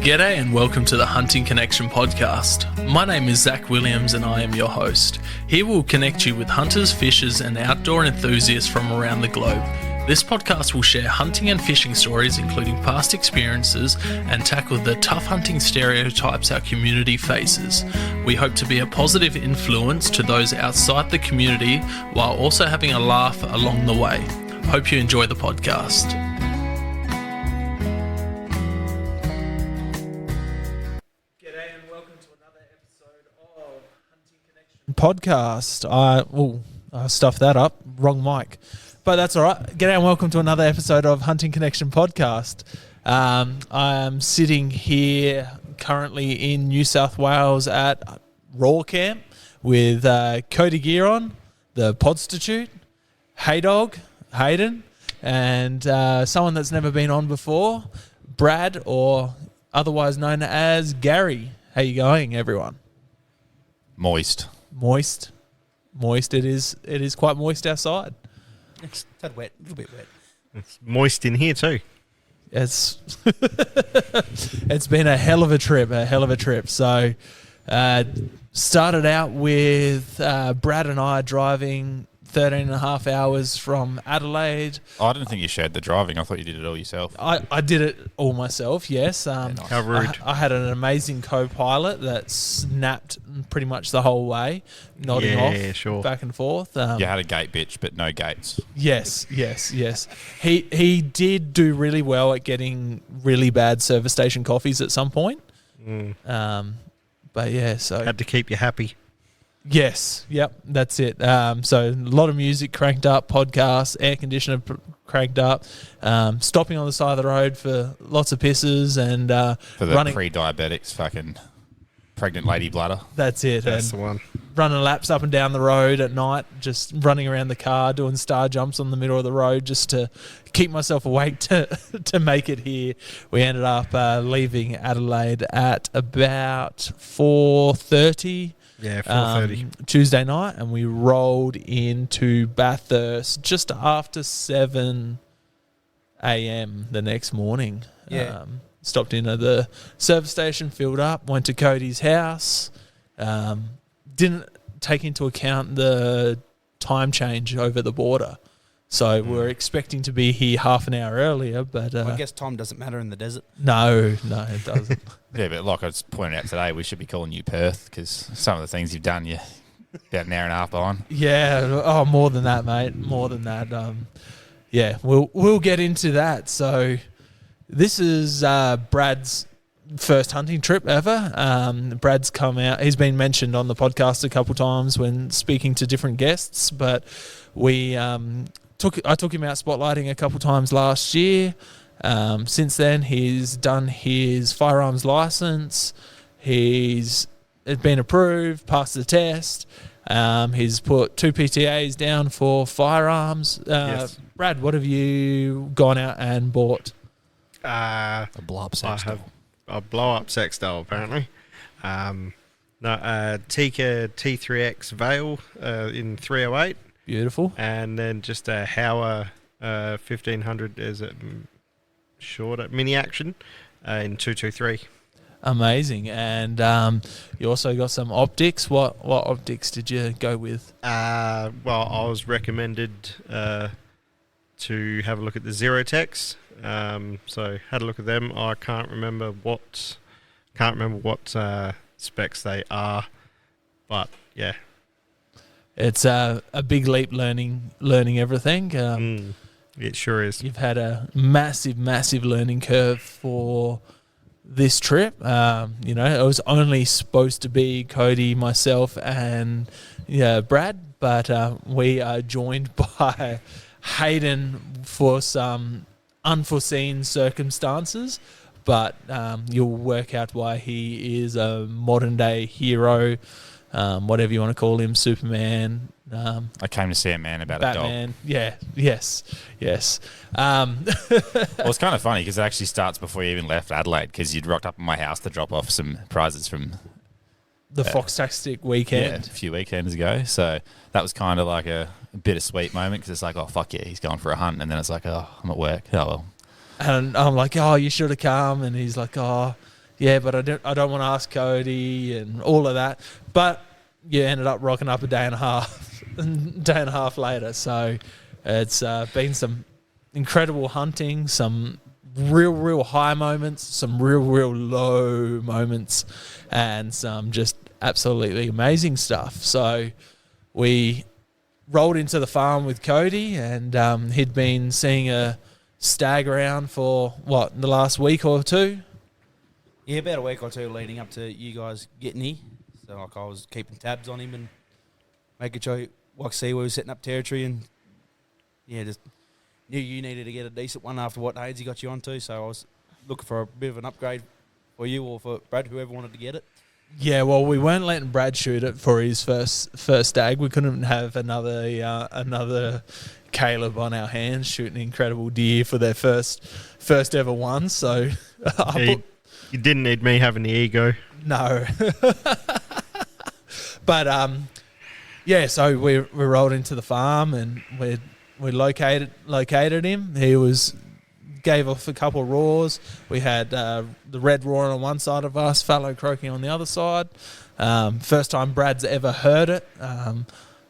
G'day and welcome to the Hunting Connection podcast. My name is Zach Williams and I am your host. Here we'll connect you with hunters, fishers and outdoor enthusiasts from around the globe. This podcast will share hunting and fishing stories, including past experiences, and tackle the tough hunting stereotypes our community faces. We hope to be a positive influence to those outside the community while also having a laugh along the way. Hope you enjoy the podcast. G'day and welcome to another episode of Hunting Connection podcast. I stuffed that up. Wrong mic. But that's all right. G'day and welcome to another episode of Hunting Connection podcast. I am sitting here currently in New South Wales at Raw Camp with Cody Gearon, the Podstitute, Haydog, Hayden, and someone that's never been on before, Brad, or otherwise known as Gary. How you going, everyone? Moist. It is quite moist outside. It's that wet, a little bit wet. It's moist in here too. It's been a hell of a trip. So started out with Brad and I driving 13 and a half hours from Adelaide. I didn't think you shared the driving. I thought you did it all yourself. I did it all myself, yes. Nice. How rude. I had an amazing co-pilot that snapped pretty much the whole way, nodding off back and forth. You had a gate bitch, but no gates. Yes. He did do really well at getting really bad service station coffees at some point. But yeah, so Had to keep you happy. yes, yep, that's it. So a lot of music cranked up, podcasts, air conditioner cranked up, stopping on the side of the road for lots of pisses and For the running. pre-diabetics, fucking pregnant lady bladder. That's it. That's and the one. running laps up and down the road at night, just running around the car, doing star jumps on the middle of the road just to keep myself awake to make it here. We ended up leaving Adelaide at about 4:30. Yeah, 4:30. Tuesday night, and we rolled into Bathurst just after 7 a.m. the next morning. Yeah. Stopped in at the service station, filled up, went to Cody's house. Didn't take into account the time change over the border. So we're expecting to be here half an hour earlier, but I guess time doesn't matter in the desert. no, it doesn't. Yeah, but like I was pointing out today, we should be calling you Perth because some of the things you've done, you're about an hour and a half behind. Yeah, oh, more than that, mate. More than that. Yeah, we'll get into that. So this is Brad's first hunting trip ever. Brad's come out. He's been mentioned on the podcast a couple times when speaking to different guests, but I took him out spotlighting a couple times last year. Since then, he's done his firearms license. He's been approved, passed the test. He's put 2 PTAs down for firearms. Yes. Brad, what have you gone out and bought? A blow-up I sex have a blow-up sex doll, apparently. Tika T3X Veil in 308. Beautiful. And then just a Hauer 1500 as a shorter mini action in 223. Amazing. And you also got some optics. What optics did you go with? Well, I was recommended to have a look at the Zerotechs. So had a look at them. I can't remember what specs they are, but yeah. It's a big leap learning everything. It sure is. You've had a massive learning curve for this trip. It was only supposed to be Cody, myself, and Brad, but we are joined by Hayden for some unforeseen circumstances. But you'll work out why he is a modern day hero. Whatever you want to call him, Superman. I came to see a man about Batman. a dog. Yes. Well, it's kind of funny because it actually starts before you even left Adelaide because you'd rocked up at my house to drop off some prizes from the Foxtastic weekend. a few weekends ago. So that was kind of like a bittersweet moment because it's like, oh, fuck yeah, he's going for a hunt. And then it's like, oh, I'm at work. Oh, well. And I'm like, oh, you should have come. And he's like, oh, yeah, but I don't want to ask Cody and all of that. But you ended up rocking up a day and a half later. So it's been some incredible hunting, some real high moments, some real low moments, and some just absolutely amazing stuff. So we rolled into the farm with Cody, and he'd been seeing a stag around for the last week or two. Yeah, about a week or two leading up to you guys getting here. So like I was keeping tabs on him and making sure see we were setting up territory, and just knew you needed to get a decent one after what Haydsy got you onto. So I was looking for a bit of an upgrade for you or for Brad, whoever wanted to get it. Yeah, well, we weren't letting Brad shoot it for his first stag. We couldn't have another Caleb on our hands shooting incredible deer for their first ever one. So you didn't need me having the ego. No. But so we rolled into the farm and we located him. He gave off a couple of roars. We had the red roar on one side of us, fallow croaking on the other side. First time Brad's ever heard it.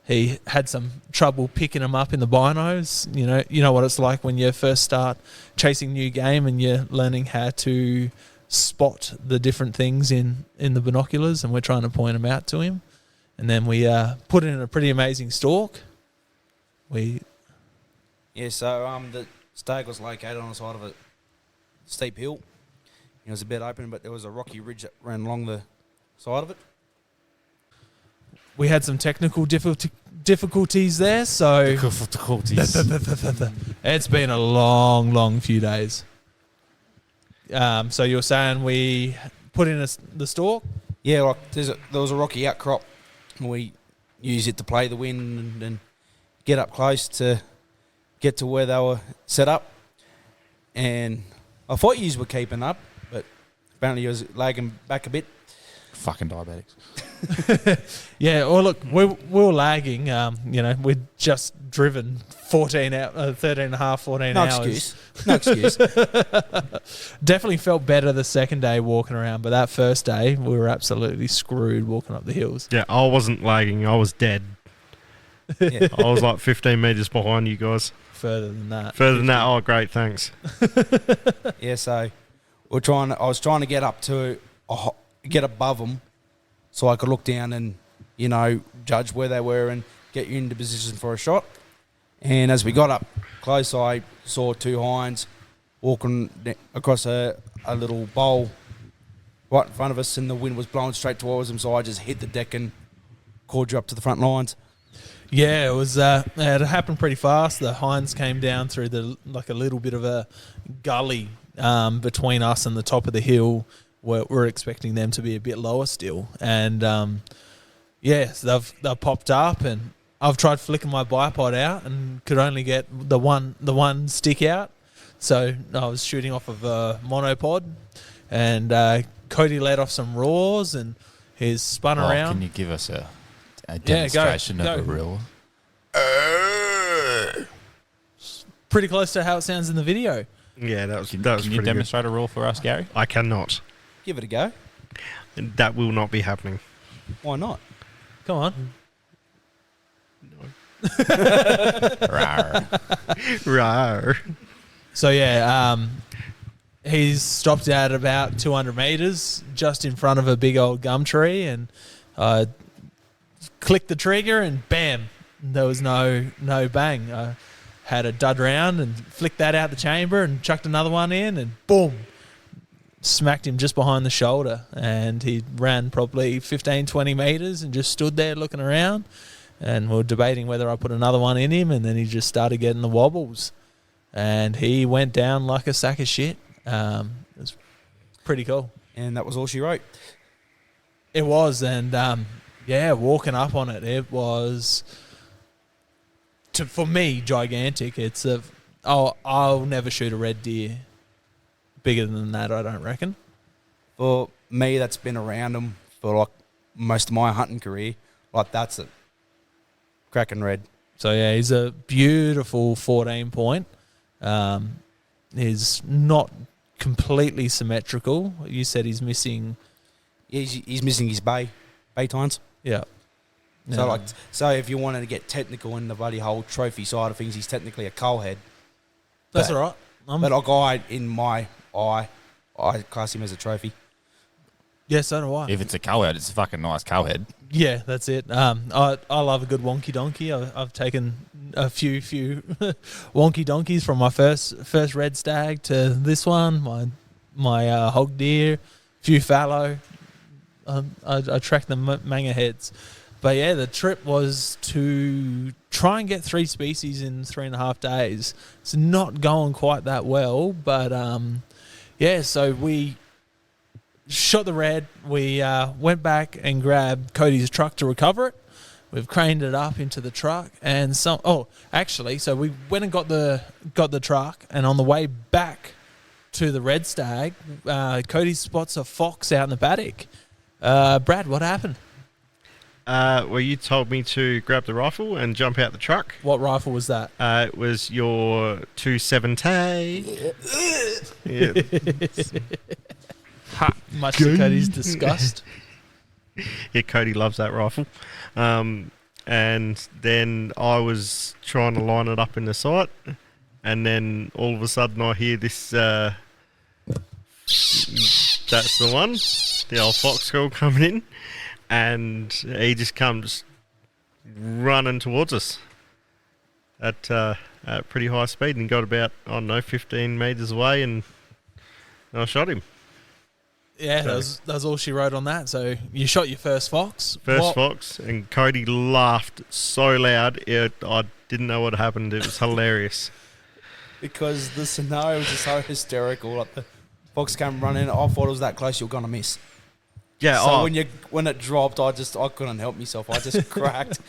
He had some trouble picking them up in the binos. You know what it's like when you first start chasing new game and you're learning how to spot the different things in the binoculars, and we're trying to point them out to him. And then we put in a pretty amazing stalk. So the stag was located on the side of a steep hill. It was a bit open, but there was a rocky ridge that ran along the side of it. We had some technical difficulties there, so it's been a long few days. So you were saying we put in the stalk? Yeah, like there was a rocky outcrop. We used it to play the wind and get up close to get to where they were set up. And I thought you were keeping up, but apparently you was lagging back a bit. Fucking diabetics. Yeah, well, look, we were lagging. We'd just driven 13 and a half, 14 hours. No excuse. Definitely felt better the second day walking around, but that first day, we were absolutely screwed walking up the hills. Yeah, I wasn't lagging. I was dead. Yeah. I was like 15 metres behind you guys. Further than that. Oh, great, thanks. Yeah, so I was trying to get up to get above them so I could look down and, judge where they were and get you into position for a shot. And as we got up close, I saw two hinds walking across a little bowl right in front of us, and the wind was blowing straight towards them, so I just hit the deck and called you up to the front lines. Yeah, it was. It happened pretty fast. The hinds came down through a little bit of a gully between us and the top of the hill. We're expecting them to be a bit lower still, and so they've popped up, and I've tried flicking my bipod out and could only get the one stick out. So I was shooting off of a monopod, and Cody let off some roars, and he's spun around. Can you give us a demonstration of a roar? Pretty close to how it sounds in the video. Yeah, that was Can pretty you demonstrate a roar for us, Gary? I cannot. Give it a go. That will not be happening. Why not? Come on. Rawr. Rawr. So he's stopped at about 200 metres just in front of a big old gum tree, and clicked the trigger, and bam, there was no bang. I had a dud round and flicked that out the chamber and chucked another one in, and boom, smacked him just behind the shoulder, and he ran probably 15, 20 metres and just stood there looking around, and we were debating whether I put another one in him, and then he just started getting the wobbles, and he went down like a sack of shit. It was pretty cool. And that was all she wrote. It was, and walking up on it was, for me, gigantic. It's I'll never shoot a red deer bigger than that, I don't reckon. For me, that's been around them for like most of my hunting career. Like that's a cracking red. So yeah, he's a beautiful 14 point. He's not completely symmetrical. You said he's missing. He's missing his bay tines. Yeah. So if you wanted to get technical in the bloody whole trophy side of things, he's technically a coal head. That's all right. But a guy in my eye, I class him as a trophy. Yeah, so do I. If it's a cowhead, it's a fucking nice cowhead. Yeah, that's it. I love a good wonky donkey. I've taken a few wonky donkeys from my first red stag to this one. My hog deer, few fallow. I tracked the manga heads. But yeah, the trip was to try and get 3 species in 3.5 days. It's not going quite that well, but yeah. So we shot the red. We went back and grabbed Cody's truck to recover it. We've craned it up into the truck, and so we went and got the truck, and on the way back to the red stag, Cody spots a fox out in the paddock. Brad, what happened? Well, you told me to grab the rifle and jump out the truck. What rifle was that? It was your 270. Yeah. Much to Cody's disgust. Yeah, Cody loves that rifle. And then I was trying to line it up in the sight, and then all of a sudden I hear this. That's the one, the old fox call coming in. And he just comes running towards us at pretty high speed, and got about 15 metres away, and I shot him. Yeah, So- that was all she wrote on that. So you shot your first fox. Fox, and Cody laughed so loud, I didn't know what happened. It was hilarious. Because the scenario was just so hysterical. Like the fox came running, I thought it was that close, you're going to miss. Yeah, So when it dropped, I couldn't help myself. I just cracked.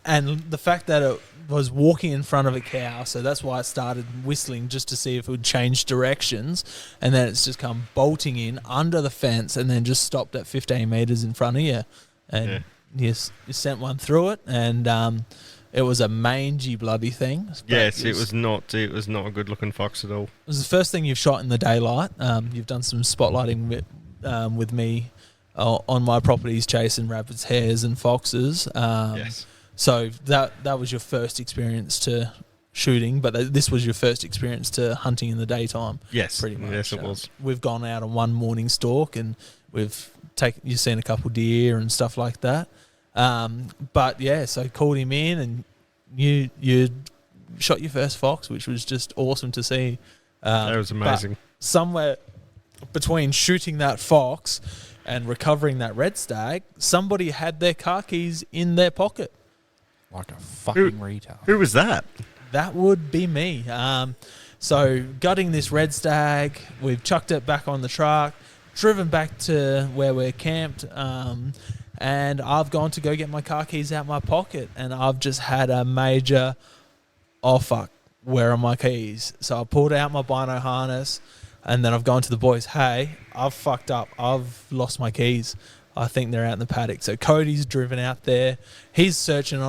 And the fact that it was walking in front of a cow, so that's why I started whistling, just to see if it would change directions, and then it's just come bolting in under the fence, and then just stopped at 15 metres in front of you, and you sent one through it, and it was a mangy bloody thing. Yes, it was not a good looking fox at all. It was the first thing you've shot in the daylight. You've done some spotlighting with me on my properties, chasing rabbits, hares, and foxes. Yes. So that was your first experience to shooting, but this was your first experience to hunting in the daytime. Yes, pretty much. Yes, it was. We've gone out on one morning stalk, and you've seen a couple deer and stuff like that. But yeah, so called him in, and you shot your first fox, which was just awesome to see. That was amazing. Somewhere between shooting that fox and recovering that red stag, somebody had their car keys in their pocket. Like a fucking retard. Who was that? That would be me. So gutting this red stag, we've chucked it back on the truck, driven back to where we're camped, and I've gone to go get my car keys out my pocket, and I've just had a major, oh fuck, where are my keys? So I pulled out my bino harness, and then I've gone to the boys, hey, I've fucked up. I've lost my keys. I think they're out in the paddock. So Cody's driven out there. He's searching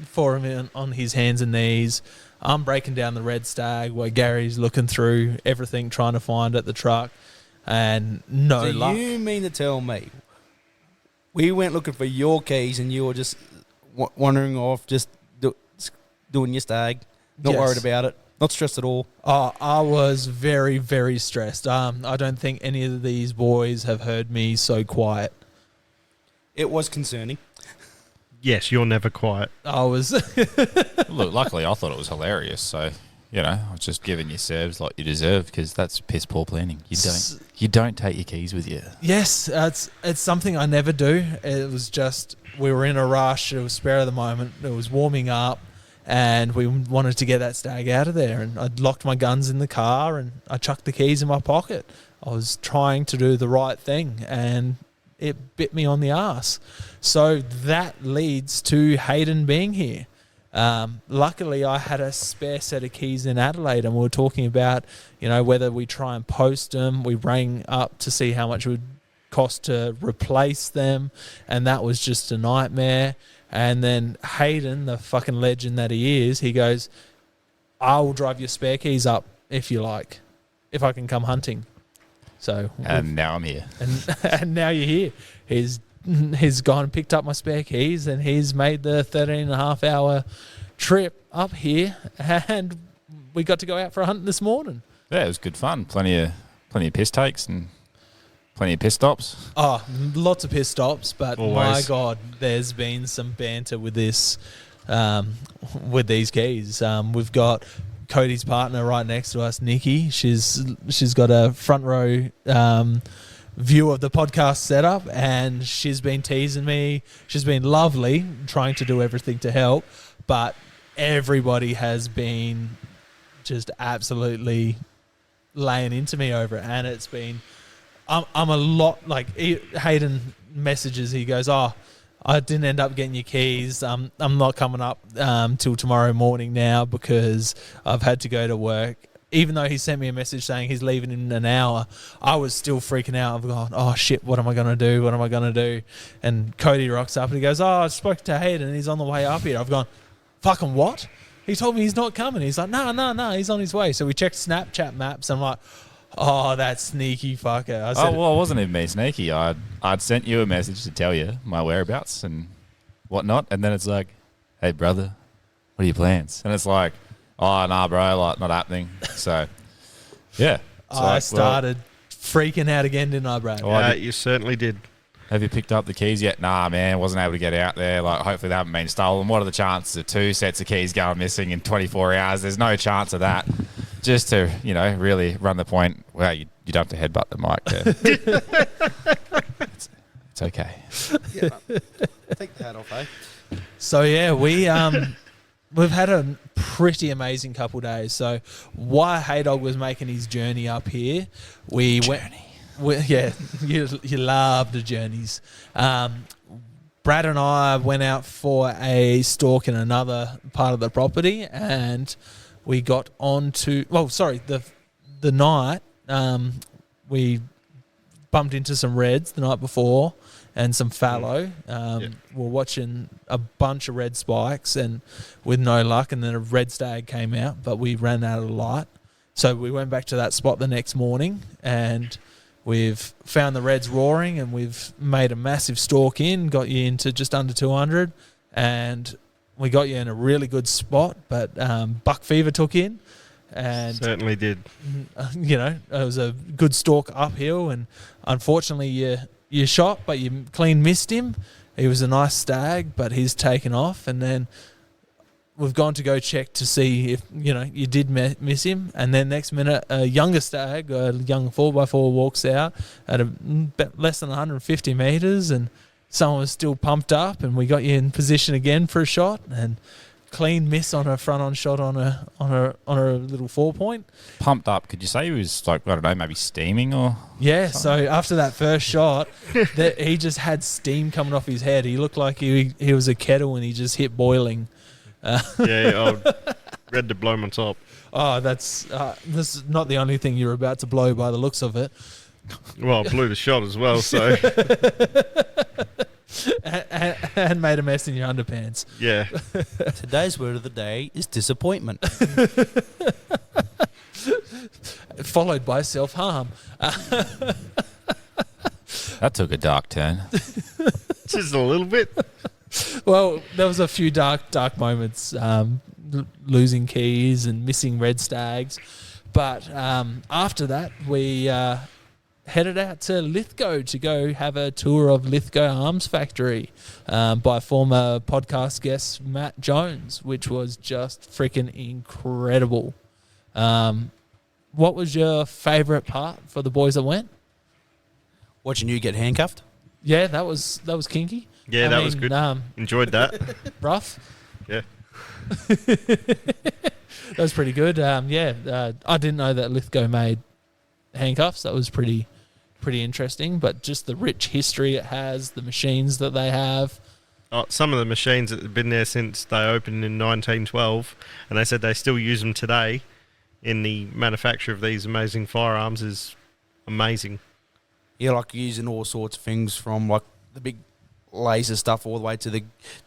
for him on his hands and knees. I'm breaking down the red stag while Gary's looking through everything, trying to find at the truck, and no luck. You mean to tell me we went looking for your keys and you were just wandering off, just doing your stag, not worried about it, not stressed at all? I was very, very stressed. I don't think any of these boys have heard me so quiet. It was concerning. Yes, you're never quiet. I was. Look, luckily I thought it was hilarious, so I was just giving you serves like you deserve, because that's piss poor planning. You don't take your keys with you. Yes, it's something I never do. It was just we were in a rush. It was spare of the moment. It was warming up, and we wanted to get that stag out of there. And I'd locked my guns in the car, and I chucked the keys in my pocket. I was trying to do the right thing, and it bit me on the arse. So that leads to Hayden being here. Luckily, I had a spare set of keys in Adelaide, and we were talking about, whether we try and post them. We rang up to see how much it would cost to replace them, and that was just a nightmare. And then Hayden, the fucking legend that he is, he goes, "I will drive your spare keys up if you like." if I can come hunting. So And now I'm here. and now you're here. He's gone and picked up my spare keys, and he's made the 13.5-hour trip up here, and we got to go out for a hunt this morning. Yeah, it was good fun. Plenty of piss takes and plenty of piss stops. Oh, lots of piss stops, but Always. my God, there's been some banter with this, with these keys. We've got Cody's partner right next to us, Nikki. She's got a front row view of the podcast setup, and she's been teasing me. She's been lovely, trying to do everything to help, but everybody has been just absolutely laying into me over it, and it's been I'm a lot like Hayden messages. He goes, "Oh, I didn't end up getting your keys. I'm not coming up till tomorrow morning now because I've had to go to work." Even though he sent me a message saying he's leaving in an hour, I was still freaking out. I've gone, oh shit, what am I going to do? What am I going to do? And Cody rocks up and he goes, oh, I spoke to Hayden and he's on the way up here. I've gone, fucking what? He told me he's not coming. He's like, no, he's on his way. So we checked Snapchat maps. I'm like, oh, that sneaky fucker. I said, It wasn't even me sneaky. I'd sent you a message to tell you my whereabouts and whatnot, and then it's like, hey, brother, what are your plans? And it's like, oh, nah, bro, like, not happening. So, yeah. So, I started freaking out again, didn't I, Brad? Yeah, you certainly did. Have you picked up the keys yet? Nah, man, wasn't able to get out there. Like, hopefully they haven't been stolen. What are the chances of 2 sets of keys going missing in 24 hours? There's no chance of that. Just to, really run the point. Well, you don't have to headbutt the mic there. It's okay. Yeah, take the hat off, eh? So, yeah, we've had a pretty amazing couple of days. So while Haydog was making his journey up here, you love the journeys. Brad and I went out for a stalk in another part of the property, and we got on to the night we bumped into some reds the night before and some fallow. We're watching a bunch of red spikes and with no luck, and then a red stag came out, but we ran out of light. So we went back to that spot the next morning, and we've found the reds roaring, and we've made a massive stalk in, got you into just under 200, and we got you in a really good spot, but buck fever took in. And certainly did. It was a good stalk uphill, and unfortunately you shot, but you clean missed him. He was a nice stag, but he's taken off. And then we've gone to go check to see if, you did miss him. And then next minute, a younger stag, a young 4x4 walks out at less than 150 metres, and someone was still pumped up, and we got you in position again for a shot, and clean miss on a front-on shot on a little 4-point. Pumped up. Could you say he was like, I don't know, maybe steaming or? Yeah. something? So after that first shot, he just had steam coming off his head. He looked like he was a kettle and he just hit boiling. I read to blow my top. Oh, this is not the only thing you're about to blow by the looks of it. Well, I blew the shot as well, so and made a mess in your underpants. yeah. Today's word of the day is disappointment. Followed by self-harm. That took a dark turn. Just a little bit. Well, there was a few dark moments, losing keys and missing red stags. But after that, we headed out to Lithgow to go have a tour of Lithgow Arms Factory by former podcast guest Matt Jones, which was just freaking incredible. What was your favourite part for the boys that went? Watching you get handcuffed. Yeah, that was kinky. Yeah, that was good. Enjoyed that. Rough. Yeah. That was pretty good. I didn't know that Lithgow made handcuffs. That was pretty interesting. But just the rich history it has, the machines that they have. Some of the machines that have been there since they opened in 1912, and they said they still use them today in the manufacture of these amazing firearms, is amazing. Yeah, like using all sorts of things from like the big laser stuff all the way to the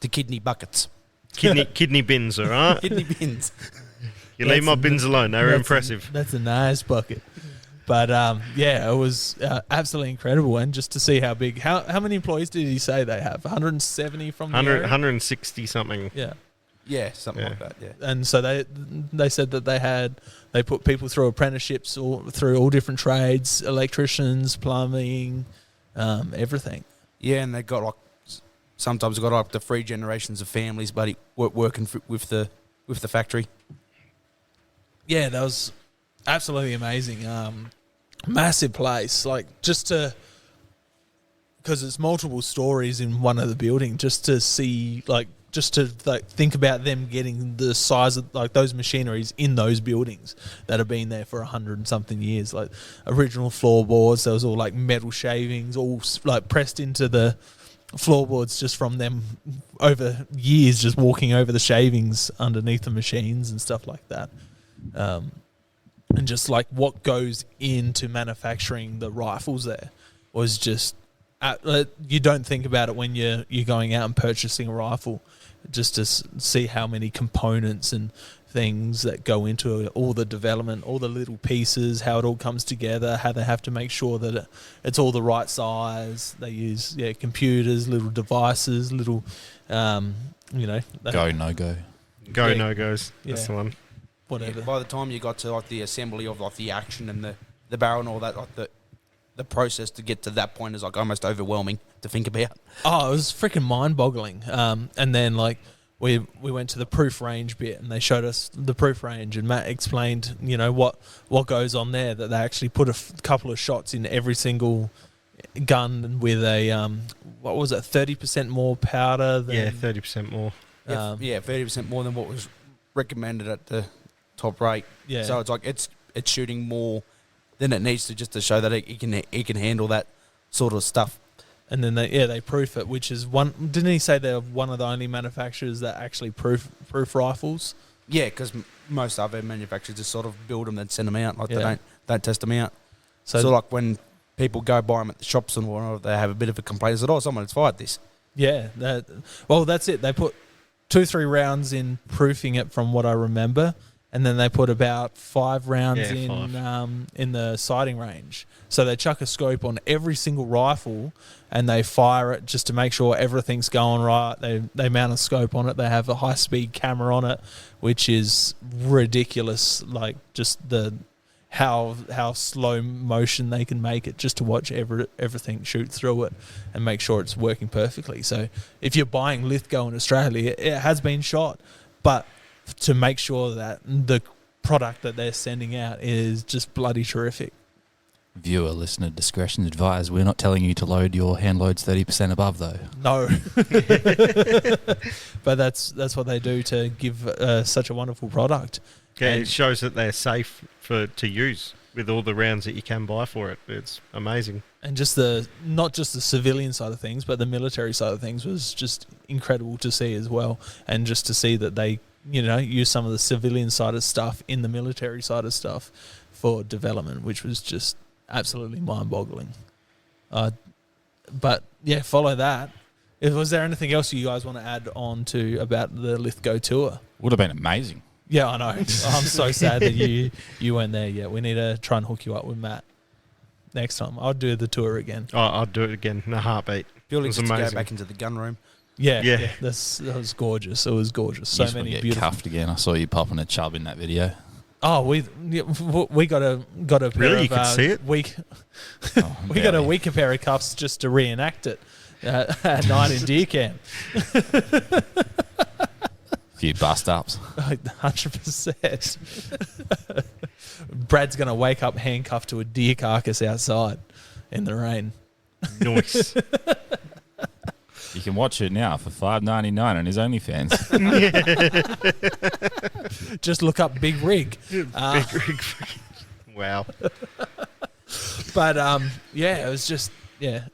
kidney buckets. Kidney bins, all right? Kidney bins. You leave my bins alone. They were impressive. That's a nice bucket. But yeah, it was absolutely incredible, and just to see how big. How many employees did he say they have? 170 from the 100, area? 160 something. Yeah. Yeah, something Yeah. like that. Yeah. And so they said that they put people through apprenticeships through all different trades, electricians, plumbing, everything. Yeah, and they got like sometimes got like the 3 generations of families, buddy, working with the factory. Yeah, that was absolutely amazing. Massive place, like because it's multiple stories in one of the buildings. Just to think about them getting the size of like those machineries in those buildings that have been there for 100 and something years. Like original floorboards, there was all like metal shavings, all like pressed into the floorboards just from them over years, just walking over the shavings underneath the machines and stuff like that. And just like what goes into manufacturing the rifles there was just you don't think about it when you're going out and purchasing a rifle, just to see how many components and things that go into it, all the development, all the little pieces, how it all comes together, how they have to make sure that it's all the right size. They use computers, little devices, little Go, no go. Go, Yeah. no goes. That's Yeah. the one. whatever. Yeah, by the time you got to like the assembly of like the action and the barrel and all that, like the process to get to that point is like almost overwhelming to think about. Oh, it was freaking mind-boggling. And then like we went to the proof range bit, and they showed us the proof range, and Matt explained, what goes on there. That they actually put a couple of shots in every single gun with a 30% more powder than, Yeah, 30% more. Yeah, 30% more than what was recommended at the top rate. Yeah. So it's like it's shooting more than it needs to, just to show that it can handle that sort of stuff. And then they proof it, which is one. Didn't he say they're one of the only manufacturers that actually proof rifles? Yeah, because most other manufacturers just sort of build them and send them out. Like Yeah. they don't test them out. So So like when people go buy them at the shops and whatnot, they have a bit of a complaint. They said, "Oh, someone's fired this." yeah, that's it. They put 2-3 rounds in proofing it, from what I remember, and then they put about 5 rounds in the sighting range. So they chuck a scope on every single rifle, and they fire it just to make sure everything's going right. They mount a scope on it. They have a high-speed camera on it, which is ridiculous. Like just how slow motion they can make it just to watch everything shoot through it and make sure it's working perfectly. So if you're buying Lithgow in Australia, it has been shot, but to make sure that the product that they're sending out is just bloody terrific. Viewer, listener discretion advised. We're not telling you to load your hand loads 30% above, though. No. But that's what they do to give such a wonderful product. Yeah, And- it shows that they're safe to use with all the rounds that you can buy for it. It's amazing. And just not just the civilian side of things, but the military side of things was just incredible to see as well. And just to see that they, use some of the civilian side of stuff in the military side of stuff for development, which was just absolutely mind-boggling. But yeah, follow that. Was there anything else you guys want to add on to about the Lithgow tour? Would have been amazing. Yeah, I know. I'm so sad that you weren't there yet. We need to try and hook you up with Matt next time. I'll do the tour again. Oh, I'd do it again in a heartbeat. Purely It was just to go amazing. back into the gun room. Yeah. Yeah. That was gorgeous. It was gorgeous. So You just want many to get beautiful. cuffed again. I saw you popping a chub in that video. Oh, we got a pair Really? of You could see it? Oh, we got a barely. weaker pair of cuffs just to reenact it at night in deer camp. Few bust ups. 100%. Brad's gonna wake up handcuffed to a deer carcass outside in the rain. Nice. You can watch it now for $5.99 on his OnlyFans. Just look up Big Rig. Wow. But it was just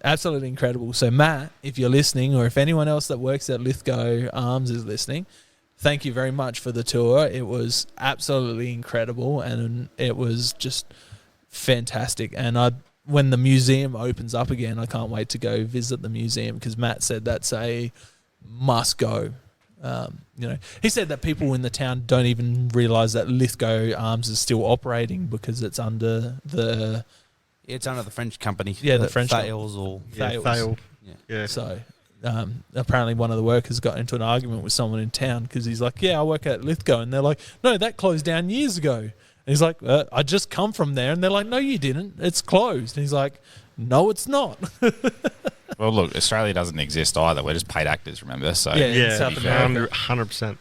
absolutely incredible. So Matt, if you're listening, or if anyone else that works at Lithgow Arms is listening, thank you very much for the tour. It was absolutely incredible, and it was just fantastic. And when the museum opens up again, I can't wait to go visit the museum, because Matt said that's a must go. He said that people in the town don't even realise that Lithgow Arms is still operating because it's under the It's under the French company. Yeah, the French Thales or Thales. Thale. yeah. Yeah. So apparently one of the workers got into an argument with someone in town because he's like, yeah, I work at Lithgow. And they're like, no, that closed down years ago. And he's like, I just come from there. And they're like, no, you didn't. It's closed. And he's like, no, it's not. Well, look, Australia doesn't exist either. We're just paid actors, remember? So Yeah. Yeah, South America. 100%.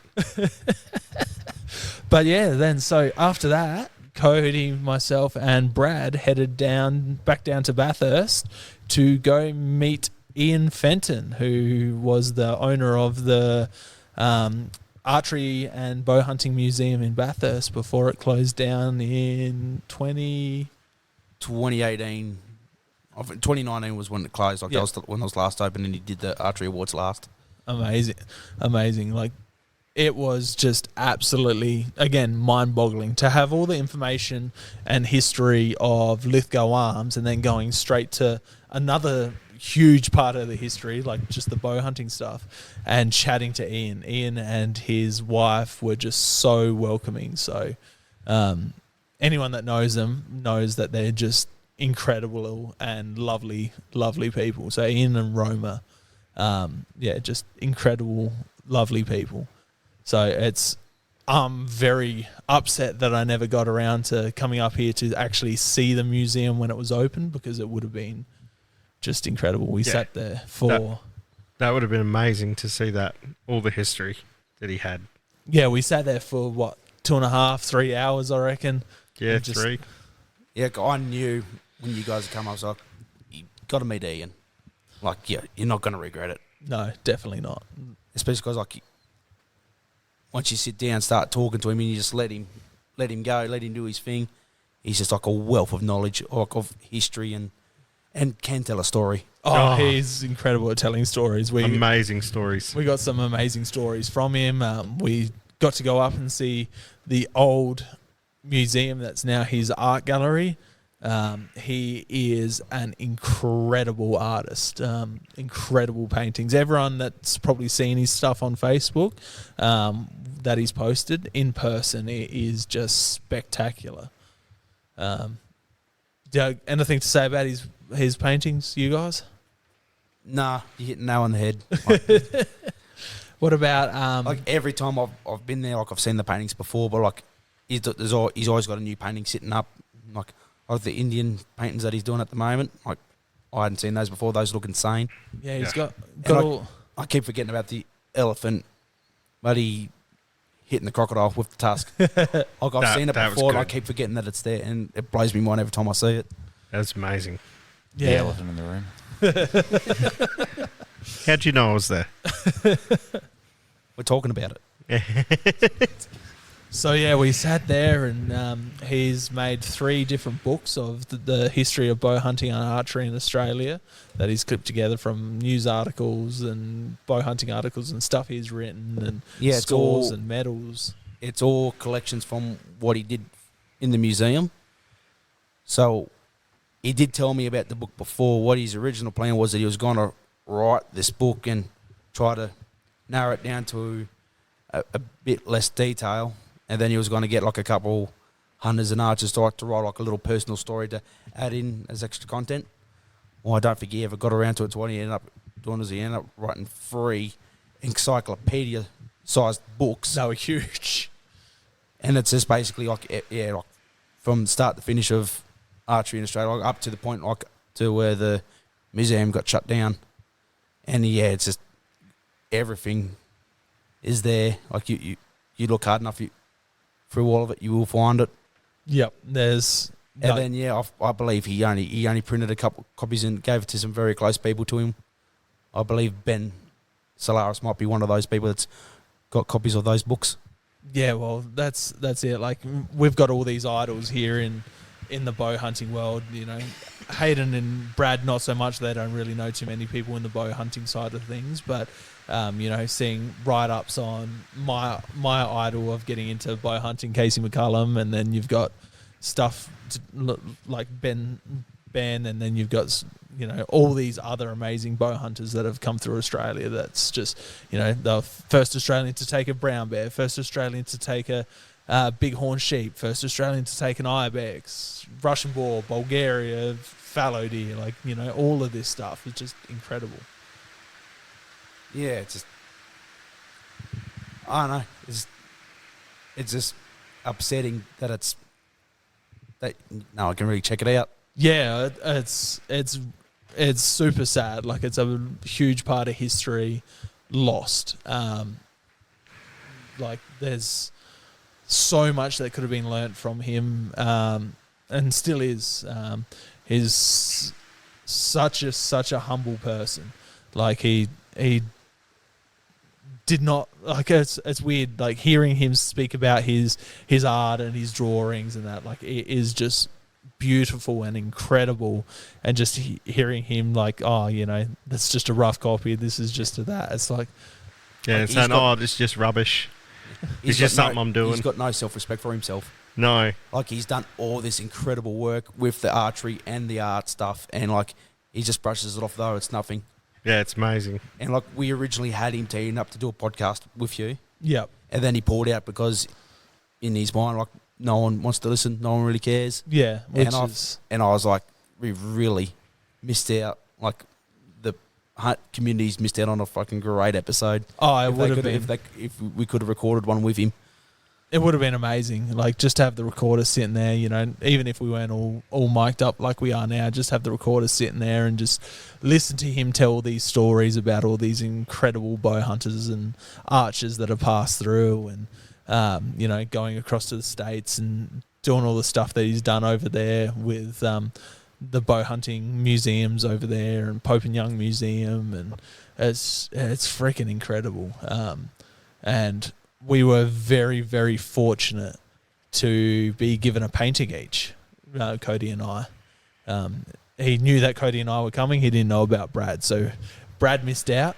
But yeah, then so after that, Cody, myself, and Brad headed back down to Bathurst to go meet Ian Fenton, who was the owner of the Archery and Bowhunting Museum in Bathurst before it closed down in 2018. 2019 was when it closed. Like Yeah. that was when it was last open, and he did the archery awards last. Amazing. Like, it was just absolutely, again, mind-boggling to have all the information and history of Lithgow Arms and then going straight to another huge part of the history, like just the bow hunting stuff, and chatting to Ian. Ian and his wife were just so welcoming. So anyone that knows them knows that they're just incredible and lovely people. So Ian and Roma, just incredible, lovely people. So I'm very upset that I never got around to coming up here to actually see the museum when it was open, because it would have been just incredible. We sat there for... That would have been amazing to see that, all the history that he had. Yeah, we sat there for, 2.5, 3 hours, I reckon. Yeah, And just- 3. Yeah, I knew when you guys come, I was like, you got to meet Ian. Like, yeah, you're not going to regret it. No, definitely not. Especially because, like, once you sit down and start talking to him and you just let him go, let him do his thing, he's just like a wealth of knowledge, like of history, and can tell a story. Oh, he's incredible at telling stories. Amazing stories. We got some amazing stories from him. We got to go up and see the old museum that's now his art gallery. He is an incredible artist, incredible paintings. Everyone that's probably seen his stuff on Facebook that he's posted in person, it is just spectacular. Anything to say about his paintings, you guys? Nah, you hit nail on the head. What about Like every time I've been there, like I've seen the paintings before, but like he's always got a new painting sitting up. Like the Indian paintings that he's doing at the moment, like I hadn't seen those before. Those look insane. Yeah, he's Yeah. got And all... I keep forgetting about the elephant, but he hitting the crocodile with the tusk. Like I've seen it that was before, and I good. keep forgetting that it's there, and it blows me mind every time I see it. That's amazing. the Yeah. elephant in the room. How'd you know I was there? We're talking about it. So yeah, we sat there, and he's made 3 different books of the history of bow hunting and archery in Australia that he's clipped together from news articles and bow hunting articles and stuff he's written, and Yeah, it's scores all- and medals. It's all collections from what he did in the museum. So he did tell me about the book before. What his original plan was that he was going to write this book and try to narrow it down to a bit less detail, and then he was going to get like a couple hunters and archers to write like a little personal story to add in as extra content. Well, I don't think he ever got around to it. So what he ended up doing is he ended up writing 3 encyclopedia-sized books. They were huge. And it's just basically like from start to finish of archery in Australia, like up to the point like to where the museum got shut down. And it's just everything is there. Like you look hard enough, through all of it, you will find it. Yep. There's... And then I believe he only printed a couple copies and gave it to some very close people to him. I believe Ben Solaris might be one of those people that's got copies of those books. Yeah, well, that's it. Like, we've got all these idols here in the bow hunting world. You know, Hayden and Brad, not so much. They don't really know too many people in the bow hunting side of things. But seeing write-ups on my idol of getting into bow hunting, Casey McCullum, and then you've got stuff like Ben, and then you've got all these other amazing bow hunters that have come through Australia. That's just, the first Australian to take a brown bear, first Australian to take a bighorn sheep, first Australian to take an ibex, Russian boar, Bulgaria, fallow deer, all of this stuff is just incredible. Yeah, it's just, I don't know. It's just upsetting that no one can really check it out. Yeah, it's super sad. Like, it's a huge part of history lost. There's so much that could have been learnt from him, and still is. He's such a humble person. Like, he did not, like, it's weird, like, hearing him speak about his art and his drawings and that, like, it is just beautiful and incredible. And just hearing him, like, that's just a rough copy, this is just that, it's like, it's saying, this is just rubbish. It's just something I'm doing. He's got no self-respect for himself. No. Like, he's done all this incredible work with the archery and the art stuff, and, like, he just brushes it off though it's nothing. Yeah, it's amazing. And, like, we originally had him teeing up to do a podcast with you. Yep. And then he pulled out because in his mind, like, no one wants to listen, no one really cares. Yeah. And I was like, we've really missed out. Like, the hunt community's missed out on a fucking great episode. Oh, it would have been. If we could have recorded one with him. It would have been amazing, like, just to have the recorder sitting there, even if we weren't all mic'd up like we are now, just have the recorder sitting there and just listen to him tell these stories about all these incredible bow hunters and archers that have passed through, and, going across to the States and doing all the stuff that he's done over there with the bow hunting museums over there and Pope and Young Museum, and it's freaking incredible. And we were very, very fortunate to be given a painting each, Cody and I. He knew that Cody and I were coming. He didn't know about Brad, so Brad missed out.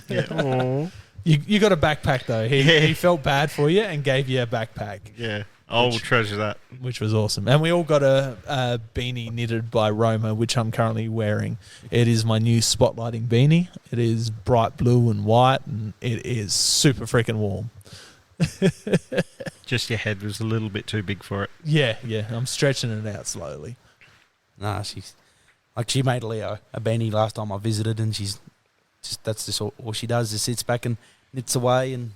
Yeah. You got a backpack though. He felt bad for you and gave you a backpack. Yeah, I'll treasure that. Which was awesome. And we all got a beanie knitted by Roma, which I'm currently wearing. It is my new spotlighting beanie. It is bright blue and white, and it is super freaking warm. Just your head was a little bit too big for it. Yeah. I'm stretching it out slowly. Nah, she made Leo a beanie last time I visited, and that's just all she does, just sits back and knits away and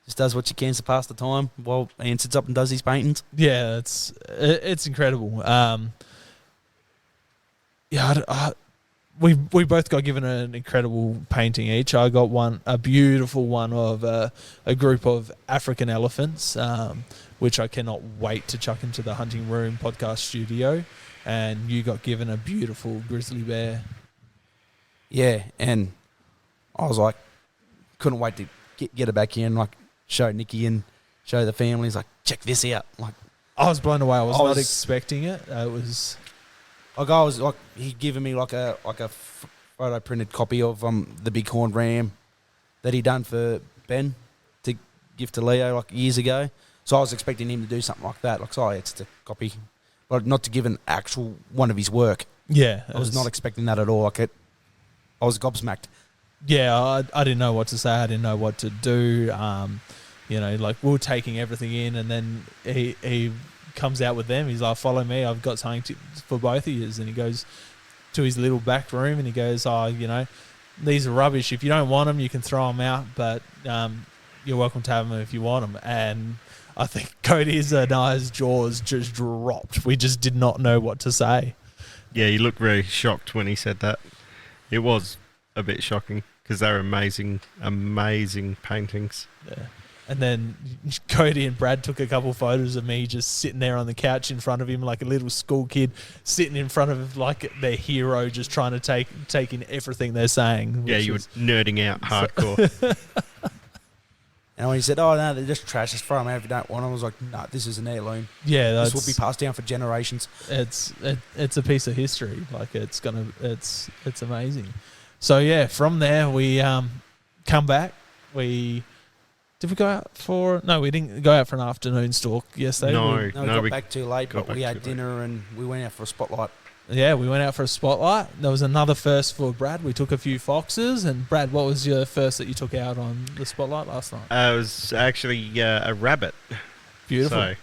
just does what she can to pass the time while Ian sits up and does his paintings. Yeah, it's incredible. We both got given an incredible painting each. I got a beautiful one of a group of African elephants, which I cannot wait to chuck into the Hunting Room podcast studio. And you got given a beautiful grizzly bear. Yeah, and I was like, couldn't wait to get it back in, like, show Nikki and show the families, like, check this out. Like, I was blown away. I was not expecting it. It was... Like, I was like, he'd given me like a photo printed copy of the bighorn ram that he done for Ben to give to Leo like years ago. So I was expecting him to do something like that. Like, it's just a copy, but not to give an actual one of his work. Yeah, I was not expecting that at all. Like, I was gobsmacked. Yeah, I didn't know what to say. I didn't know what to do. Like, we were taking everything in, and then he comes out with them. He's like, follow me, I've got something for both of you. And he goes to his little back room and he goes, these are rubbish. If you don't want them, you can throw them out, but you're welcome to have them if you want them. And I think Cody's and I's jaws just dropped. We just did not know what to say. Yeah, he looked very shocked when he said that. It was a bit shocking because they're amazing paintings. Yeah. And then Cody and Brad took a couple photos of me just sitting there on the couch in front of him like a little school kid, sitting in front of like their hero, just trying to take in everything they're saying. Yeah, you were nerding out hardcore. And when he said, oh, no, they're just trash, just throw them out if you don't want them, I was like, no, this is an heirloom. Yeah, this will be passed down for generations. It's a piece of history. Like, it's amazing. So, yeah, from there we come back. Did we go out for... No, we didn't go out for an afternoon stalk yesterday. We got back too late, but we had dinner and we went out for a spotlight Yeah, we went out for a spotlight. There was another first for Brad. We took a few foxes. And Brad, what was your first that you took out on the spotlight last night? It was actually a rabbit. Beautiful.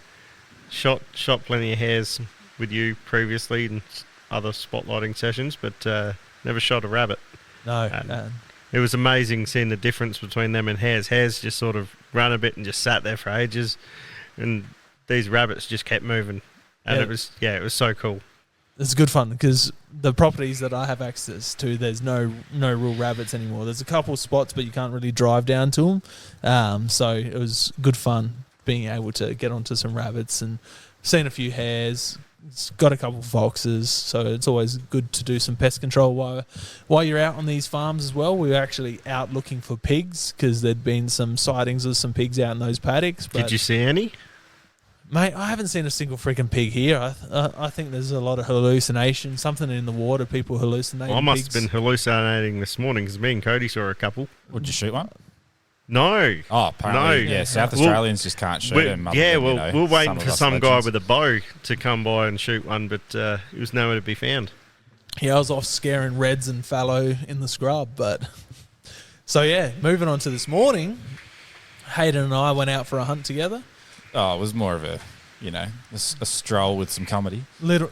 So, shot plenty of hares with you previously in other spotlighting sessions, but never shot a rabbit. No. It was amazing seeing the difference between them and hares. Hares just sort of ran a bit and just sat there for ages, and these rabbits just kept moving. And it was so cool. It's good fun because the properties that I have access to, there's no real rabbits anymore. There's a couple spots, but you can't really drive down to them. So it was good fun being able to get onto some rabbits and seen a few hares. It's got a couple foxes, so it's always good to do some pest control while you're out on these farms as well. We were actually out looking for pigs because there'd been some sightings of some pigs out in those paddocks. But Did you see any? Mate, I haven't seen a single freaking pig here. I think there's a lot of hallucination, something in the water, people hallucinating. I must pigs. have been hallucinating this morning because me and Cody saw a couple. Would you shoot one? No. Oh, apparently, No. yeah. South Well, Australians just can't shoot them. we're waiting for some guy legends. with a bow to come by and shoot one, but it was nowhere to be found. Yeah, I was off scaring reds and fallow in the scrub, but... So, yeah, moving on to this morning, Hayden and I went out for a hunt together. Oh, it was more of a stroll with some comedy. Little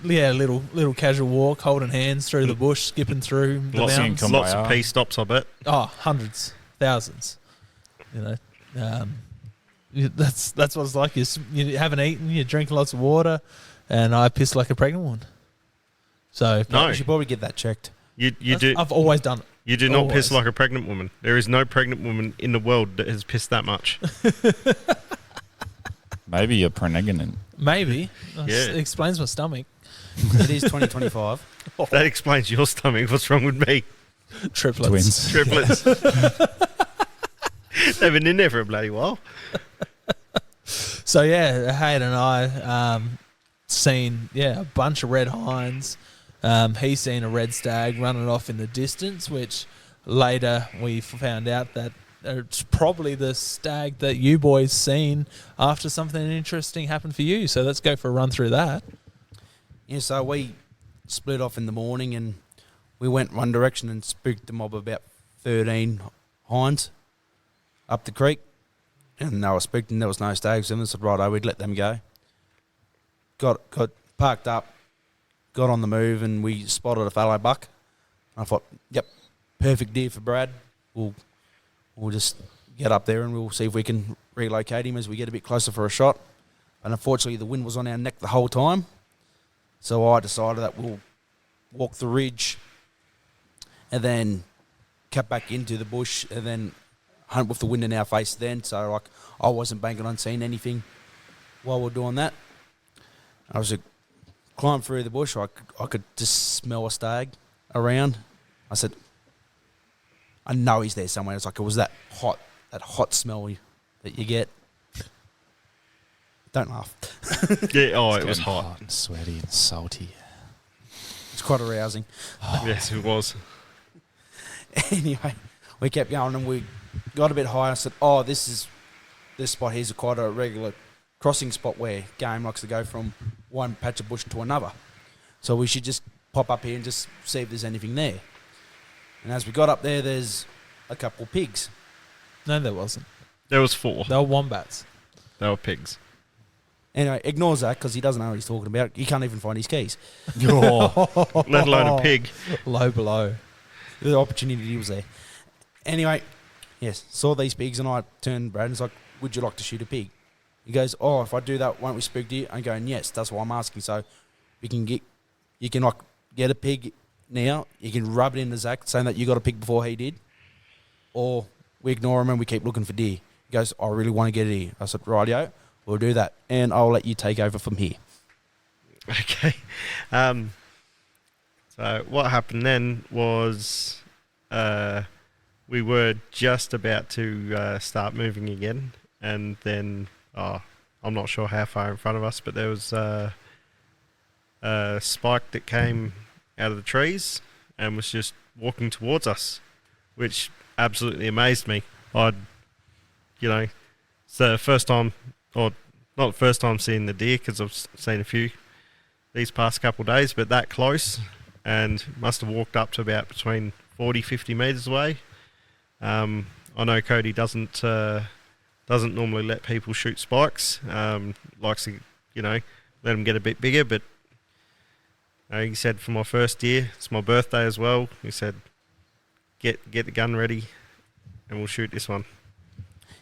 casual walk, holding hands through the bush, skipping through the Lots of mountains. income. Lots of pea stops, I bet. Oh, hundreds, thousands. That's what it's like. You haven't eaten, you're drinking lots of water, and I pissed like a pregnant one. So No. You should probably get that checked. You do. I've always done it. You do not piss always. like a pregnant woman. There is no pregnant woman in the world that has pissed that much. Maybe you're pregnant. Maybe. Yeah. It explains my stomach. It is 2025. That explains your stomach. What's wrong with me? Triplets. Twins. Triplets. They've been in there for a bloody while. So yeah, Hayden and I seen a bunch of red hinds. He's seen a red stag running off in the distance, which later we found out that it's probably the stag that you boys seen after something interesting happened for you. So let's go for a run through that. Yeah, so we split off in the morning and we went one direction and spooked a mob of about 13 hinds up the creek. And they were spooked and there was no stags in them. So righto, we'd let them go. Got parked up, got on the move, and we spotted a fallow buck. I thought, yep, perfect deer for Brad. We'll just get up there and we'll see if we can relocate him as we get a bit closer for a shot. And unfortunately, the wind was on our neck the whole time. So I decided that we'll walk the ridge and then cut back into the bush and then hunt with the wind in our face then. So I wasn't banking on seeing anything while we're doing that. I was climb through the bush. I could just smell a stag around. I said, I know he's there somewhere. It's like it was that hot smell that you get. Don't laugh. Yeah, it It's was getting hot. and sweaty and salty. It's quite arousing. Yes, it was. Anyway, we kept going and we got a bit higher. I said, oh, this spot here's quite a regular crossing spot where game likes to go from one patch of bush to another. So we should just pop up here and just see if there's anything there. And as we got up there, there's a couple pigs. No, there wasn't. There was 4. They were wombats. They were pigs. Anyway, ignores that because he doesn't know what he's talking about. He can't even find his keys. Let alone a pig. Low below. The opportunity was there. Anyway, yes, saw these pigs and I turned Brad and was like, would you like to shoot a pig? He goes, oh, if I do that, won't we spook deer? I'm going, yes, that's why I'm asking. So you can get a pig now, you can rub it in the Zach saying that you got a pig before he did, or we ignore him and we keep looking for deer. He goes, I really want to get a deer. I said, rightio, we'll do that. And I'll let you take over from here. Okay. So what happened then was we were just about to start moving again, and then I'm not sure how far in front of us, but there was a spike that came out of the trees and was just walking towards us, which absolutely amazed me. It's the first time, or not the first time seeing the deer because I've seen a few, these past couple of days, but that close, and must have walked up to about between 40, 50 metres away. I know Cody doesn't normally let people shoot spikes. Likes to, let them get a bit bigger. But he said, for my first deer, it's my birthday as well. He said, get the gun ready, and we'll shoot this one.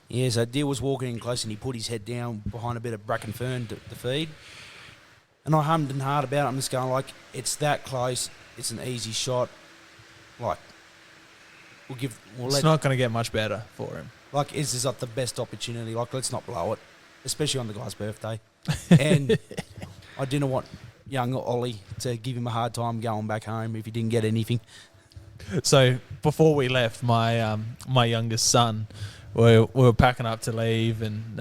Yeah, so deer was walking in close, and he put his head down behind a bit of bracken fern to feed. And I hummed and hard about it. I'm just going like, it's that close. It's an easy shot. Like, it's not going to get much better for him. Like, this is like the best opportunity. Like, let's not blow it, especially on the guy's birthday. And I didn't want young Ollie to give him a hard time going back home if he didn't get anything. So before we left, my youngest son, we were packing up to leave, and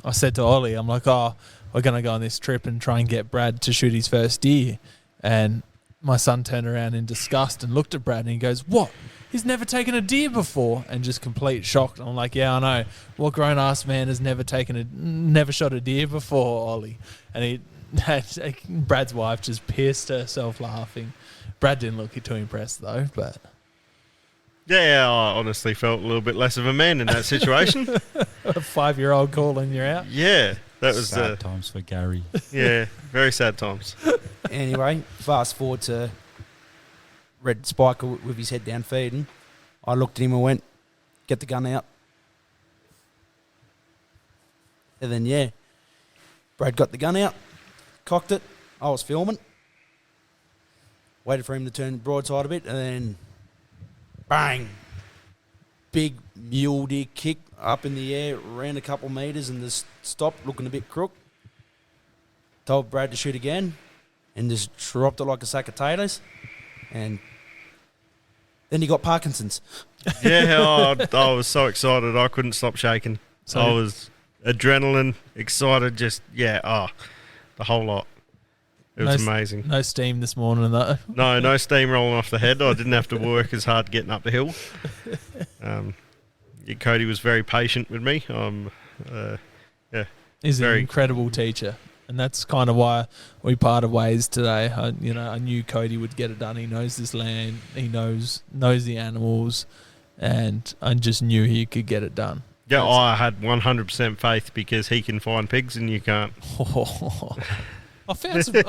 I said to Ollie, I'm like, we're going to go on this trip and try and get Brad to shoot his first deer. And my son turned around in disgust and looked at Brad, and he goes, "What? He's never taken a deer before," and just complete shock. I'm like, yeah, I know. What grown-ass man has never shot a deer before, Ollie? And Brad's wife just pissed herself laughing. Brad didn't look too impressed though, but yeah, I honestly felt a little bit less of a man in that situation. A 5-year-old calling you out. Yeah, that was sad times for Gary. Yeah, very sad times. Anyway, fast forward to Red Spiker with his head down feeding. I looked at him and went, "Get the gun out." And then, Brad got the gun out, cocked it. I was filming. Waited for him to turn broadside a bit, and then bang! Big mule deer kick up in the air, ran a couple metres and just stopped, looking a bit crook. Told Brad to shoot again, and just dropped it like a sack of potatoes. And then he got Parkinson's. Yeah, I was so excited. I couldn't stop shaking. So I was adrenaline, excited, the whole lot. It was amazing. No steam this morning, though. No steam rolling off the head. I didn't have to work as hard getting up the hill. Cody was very patient with me. He's an incredible teacher. And that's kind of why we parted ways today. I knew Cody would get it done. He knows this land. He knows the animals. And I just knew he could get it done. Yeah, I had 100% faith because he can find pigs and you can't. I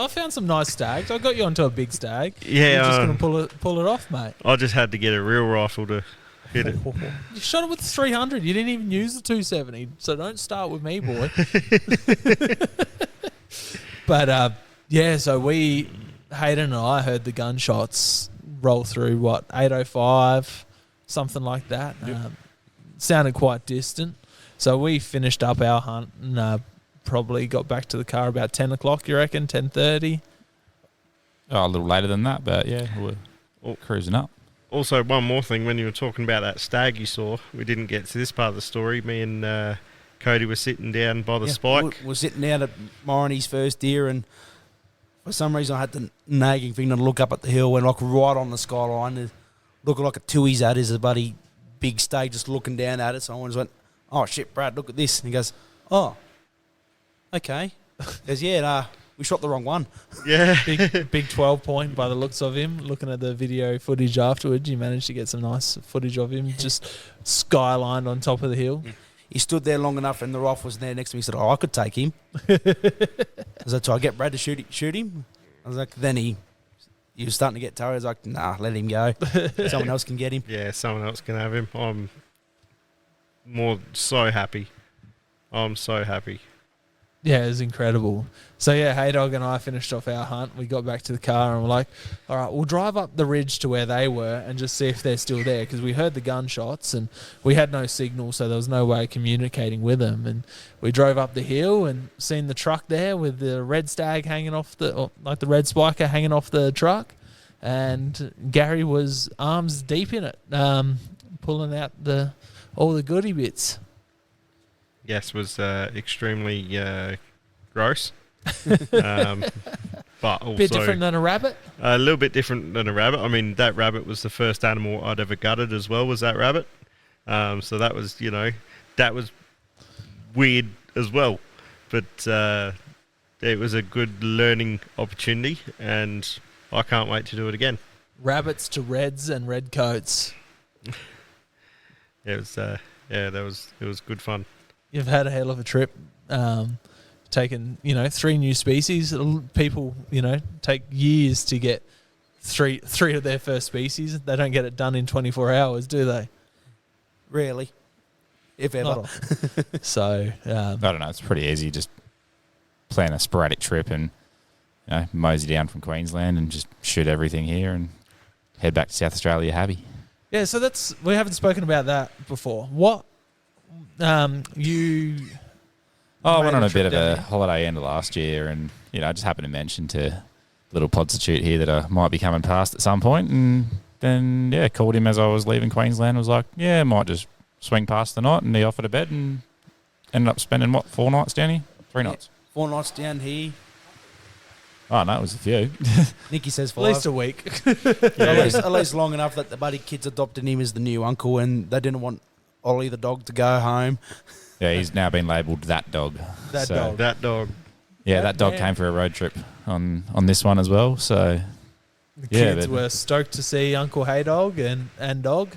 found some nice stags. I got you onto a big stag. Yeah. You're just going to pull it off, mate. I just had to get a real rifle to hit it. You shot it with 300. You didn't even use the 270. So don't start with me, boy. But, so Hayden and I heard the gunshots roll through, 8:05, something like that. Yep. Sounded quite distant. So we finished up our hunt and probably got back to the car about 10 o'clock, you reckon, 10:30? Oh, a little later than that, but yeah, we're cruising up. Also, one more thing, when you were talking about that stag you saw, we didn't get to this part of the story. Me and Cody were sitting down by the spike. We're sitting out at Moroni's first deer, and for some reason I had the nagging thing to look up at the hill and right on the skyline, looking like a Tui's at his buddy, big stag just looking down at it. So I just went, "Oh shit, Brad, look at this." And he goes, "Oh, okay." He goes, we shot the wrong one. Yeah. Big 12 point by the looks of him. Looking at the video footage afterwards, you managed to get some nice footage of him just skylined on top of the hill. Yeah. He stood there long enough and the rifle was there next to me. He said, "Oh, I could take him." I was like, "So I get Brad to shoot him?" I was like, then he was starting to get tired. I was like, "Nah, let him go. Someone else can get him." Yeah, someone else can have him. I'm so happy. I'm so happy. Yeah, it was incredible. So, Haydog and I finished off our hunt. We got back to the car and we're like, all right, we'll drive up the ridge to where they were and just see if they're still there, because we heard the gunshots and we had no signal, so there was no way of communicating with them. And we drove up the hill and seen the truck there with the red stag hanging off the red spiker hanging off the truck. And Gary was arms deep in it, pulling out all the goodie bits. Yes, was extremely gross. But also bit different than a rabbit? A little bit different than a rabbit. I mean, that rabbit was the first animal I'd ever gutted as well, was that rabbit. So that was, that was weird as well. But it was a good learning opportunity, and I can't wait to do it again. Rabbits to reds and red coats. It was it was good fun. You've had a hell of a trip. Taken 3 new species. People take years to get three of their first species. They don't get it done in 24 hours, do they? Rarely, if ever. Not often. So I don't know. It's pretty easy. Just plan a sporadic trip and mosey down from Queensland and just shoot everything here and head back to South Australia happy. yeah. So we haven't spoken about that before. What you? I went made on a trip bit of down a here. holiday end of last year, and I just happened to mention to little prostitute here that I might be coming past at some point, and then called him as I was leaving Queensland. Was like, I might just swing past the night, and he offered a bed, and ended up spending 4 nights down here, 3 nights. 4 nights down here. Oh no, it was a few. Nicky says At 5. least a week. At least long enough that the buddy kids adopted him as the new uncle, and they didn't want Ollie the dog to go home. Yeah, he's now been labelled that dog. That dog. That dog. Yeah, That that dog man. came for a road trip on this one as well. So The Yeah, kids but- were stoked to see Uncle Haydog and dog.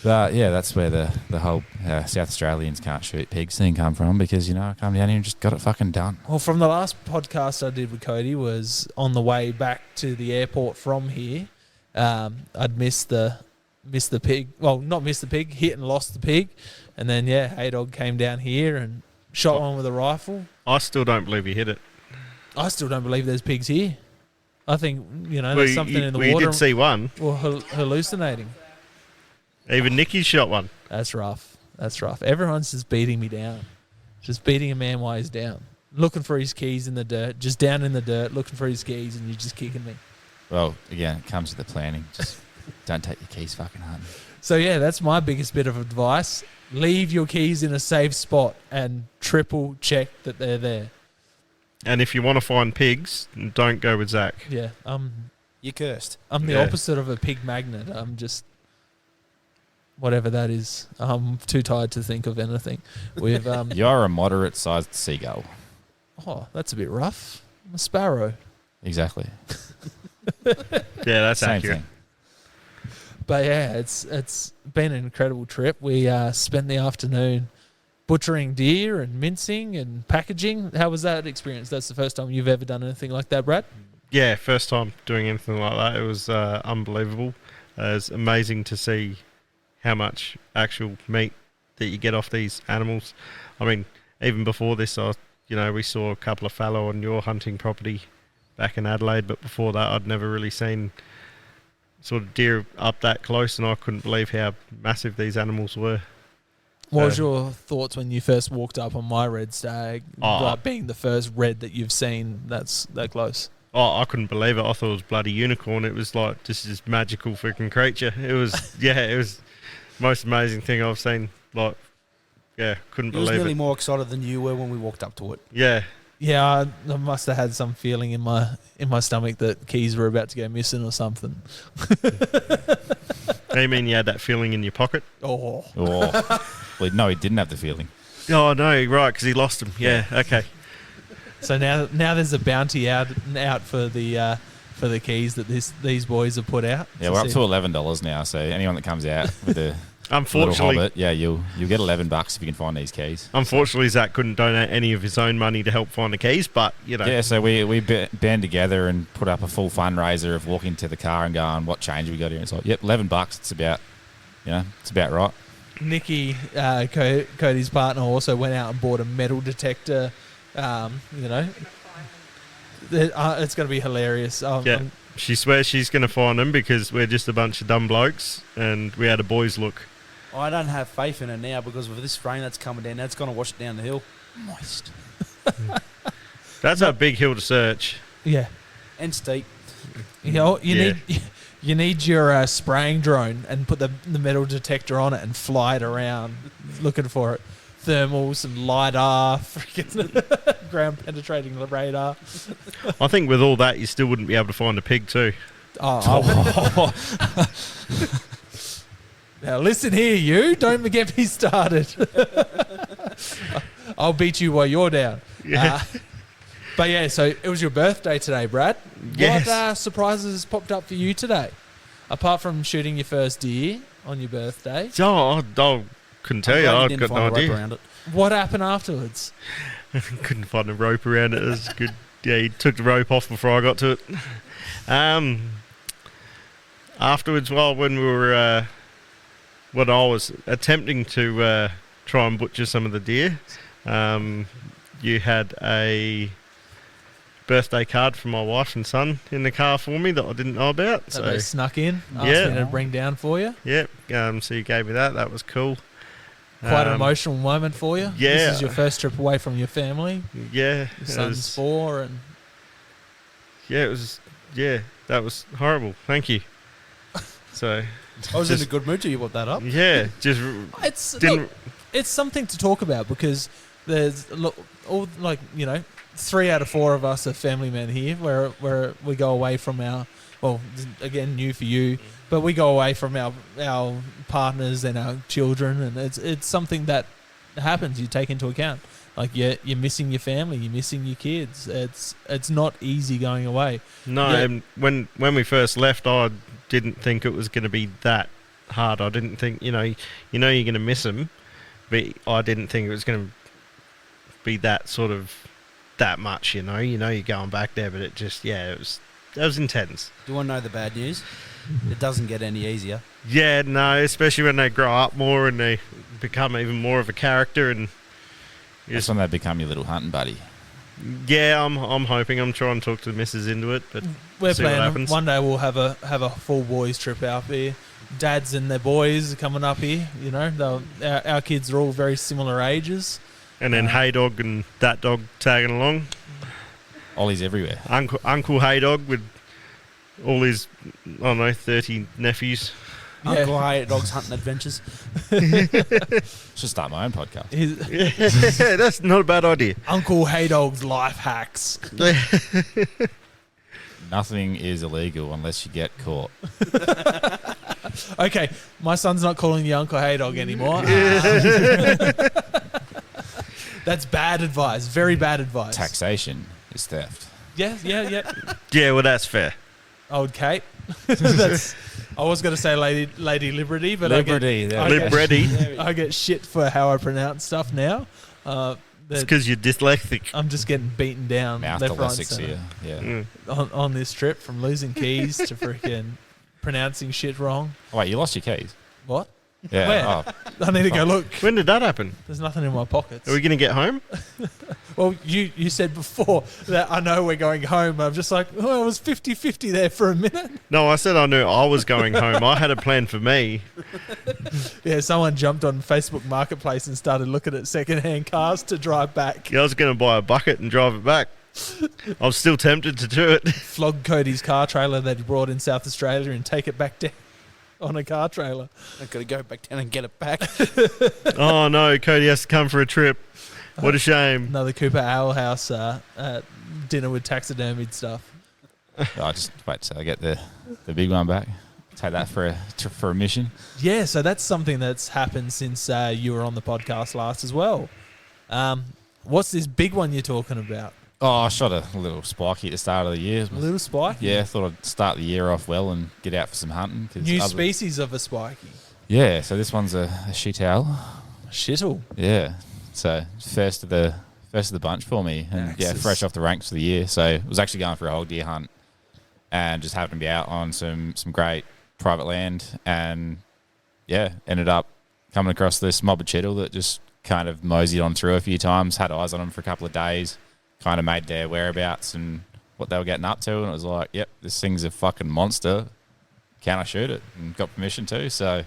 But that's where the whole South Australians can't shoot pigs thing come from, because I come down here and just got it fucking done. Well, from the last podcast I did with Cody was on the way back to the airport from here. I'd missed the pig. Well, not missed the pig, hit and lost the pig. And then, Haydog came down here and shot one with a rifle. I still don't believe he hit it. I still don't believe there's pigs here. I think, there's something in the we water did see one. or hallucinating. Even Nicky shot one. That's rough. Everyone's just beating me down. Just beating a man while he's down. Looking for his keys in the dirt. Just down in the dirt, looking for his keys, and you're just kicking me. Well, again, it comes to the planning. Just don't take your keys fucking hunting. So, that's my biggest bit of advice. Leave your keys in a safe spot and triple check that they're there. And if you want to find pigs, don't go with Zach. Yeah, You're cursed. I'm the Yeah. opposite of a pig magnet. I'm just whatever that is. I'm too tired to think of anything. We've You're a moderate-sized seagull. oh, that's a bit rough. I'm a sparrow. Exactly. Yeah, that's Same accurate. thing. But it's been an incredible trip. We spent the afternoon butchering deer and mincing and packaging. How was that experience? That's the first time you've ever done anything like that, Brad? Yeah, first time doing anything like that. It was unbelievable. It was amazing to see how much actual meat that you get off these animals. I mean, even before this, we saw a couple of fallow on your hunting property back in Adelaide, but before that, I'd never really seen sort of deer up that close, and I couldn't believe how massive these animals were. What was your thoughts when you first walked up on my red stag, like being the first red that you've seen that's that close? Oh, I couldn't believe it. I thought it was bloody unicorn. It was like just this magical freaking creature. It was, it was the most amazing thing I've seen. Like, couldn't He was believe nearly it. more excited than you were when we walked up to it. Yeah, Yeah, I must have had some feeling in my stomach that keys were about to go missing or something. you mean you had that feeling in your pocket? Oh, Oh, well, no, he didn't have the feeling. Oh no, right, because he lost them. Yeah, okay. so now there's a bounty out for the keys that these boys have put out. Yeah, we're up to $11 now. So anyone that comes out with a little Unfortunately, hobbit, you'll get $11 if you can find these keys. unfortunately, Zach couldn't donate any of his own money to help find the keys, but Yeah, so we band together and put up a full fundraiser of walking to the car and going, what change we got here? And it's like, yep, $11. It's about, it's about right. Nikki, Cody's partner, also went out and bought a metal detector. It's going to be hilarious. yeah, she swears she's going to find them because we're just a bunch of dumb blokes and we had a boys' look. I don't have faith in it now because with this rain that's coming down, that's going to wash it down the hill. Moist. That's a big hill to search. Yeah. And steep. You need your spraying drone and put the metal detector on it and fly it around looking for it. Thermals and LiDAR, freaking ground penetrating radar. I think with all that, you still wouldn't be able to find a pig too. Oh. Now listen here, you. Don't get me started. I'll beat you while you're down. Yeah. But yeah, so it was your birthday today, Brad. Yes. What surprises popped up for you today? Apart from shooting your first deer on your birthday, Oh, I couldn't tell you. I'm glad I've didn't got find no a rope idea. around it. what happened afterwards? Couldn't find a rope around it. It was good. Yeah, he took the rope off before I got to it. Afterwards, well, when we were, when I was attempting to try and butcher some of the deer, you had a birthday card from my wife and son in the car for me that I didn't know about. That they snuck in, asked Yeah. me to bring down for you. Yep. So you gave me that. That was cool. Quite an emotional moment for you. yeah. This is your first trip away from your family. Yeah. Your son's 4, and Yeah, it was. Yeah, that was horrible. Thank you. So I was in Just- a good mood till you brought that up. yeah, just it's didn't. look, it's something to talk about because there's all 3 out of 4 of us are family men here, where we go away from our, well, again, new for you, but we go away from our partners and our children, and it's something that happens. You take into account, like you're missing your family, you're missing your kids. It's not easy going away. No, Yeah. and when we first left, I didn't think it was going to be that hard. I didn't think you're going to miss them, but I didn't think it was going to be that sort of that much. You're going back there, but it just it was intense. Do you want to know the bad news? It doesn't get any easier. Yeah, no, especially when they grow up more and they become even more of a character. And That's when they become your little hunting buddy. yeah, I'm hoping. I'm trying to talk to the missus into it, but We're see what planning happens. one day we'll have a full boys trip out here. Dads and their boys are coming up here. Our kids are all very similar ages. and then Haydog and that dog tagging along. Ollie's everywhere. Uncle Haydog with all his 30 nephews. Uncle Haydog's hunting adventures. Should start my own podcast. His That's not a bad idea. Uncle Haydog's life hacks. Nothing is illegal unless you get caught. Okay, my son's not calling you Uncle Haydog anymore. That's bad advice. Very bad advice. Taxation is theft. Yeah. Yeah, well, that's fair. Old Kate. I was going to say Lady Liberty, but Liberty, there I we get, go. Libretti. I get shit for how I pronounce stuff now. It's because you're dyslexic. I'm just getting beaten down Mouth left, right, and dyslexia. centre Yeah. on this trip, from losing keys to freaking pronouncing shit wrong. Oh, wait, you lost your keys? What? Yeah. Where? Oh, I need to go look. When did that happen? There's nothing in my pockets. Are we going to get home? Well, you said before that I know we're going home. I'm just like, oh, I was 50-50 there for a minute. No, I said I knew I was going home. I had a plan for me. Yeah, someone jumped on Facebook Marketplace and started looking at second-hand cars to drive back. Yeah, I was going to buy a bucket and drive it back. I was still tempted to do it. Flog Cody's car trailer that he brought in South Australia and take it back down on a car trailer. I've got to go back down and get it back. Oh, no, Cody has to come for a trip. What a shame. Another Cooper Ale House dinner with taxidermied stuff. I just wait till I get the big one back. Take that for a mission. Yeah, so that's something that's happened since you were on the podcast last as well. What's this big one you're talking about? Oh, I shot a little spiky at the start of the year. A little spiky? Yeah, thought I'd start the year off well and get out for some hunting. 'cause New other- species of a spiky. Yeah, so this one's a shit owl. Shittle. Yeah, so first of the bunch for me, and yeah, Axis. fresh off the ranks for the year. So I was actually going for a whole deer hunt, and just happened to be out on some great private land, and yeah, ended up coming across this mob of chital that just kind of moseyed on through a few times. Had eyes on them for a couple of days, kind of made their whereabouts and what they were getting up to, and it was like, yep, this thing's a fucking monster. Can I shoot it? And got permission to. So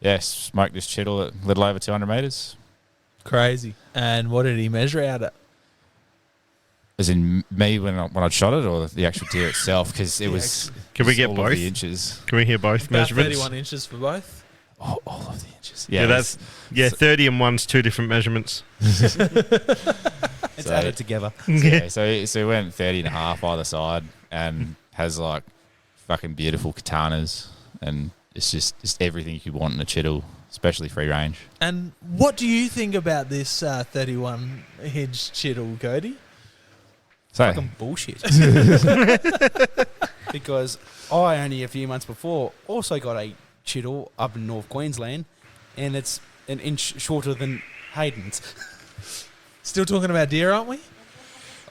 yeah, smoked this chital at a little over 200 metres. Crazy. And what did he measure out at? As in me when I shot it, or the actual deer itself? Because it was. Can we just get all both? of the inches? Can we hear both About measurements? 31 inches for both. Oh, all of the inches. Yeah, that's 30 and 1's two different measurements. It's So- added together. Yeah, so we went 30 and a half either side, and has like fucking beautiful katanas, and it's just everything you could want in a chital. especially free range. And what do you think about this 31 inch chittle, Cody? So, Fucking bullshit. Because I only a few months before also got a chittle up in North Queensland, and it's an inch shorter than Hayden's. Still talking about deer, aren't we?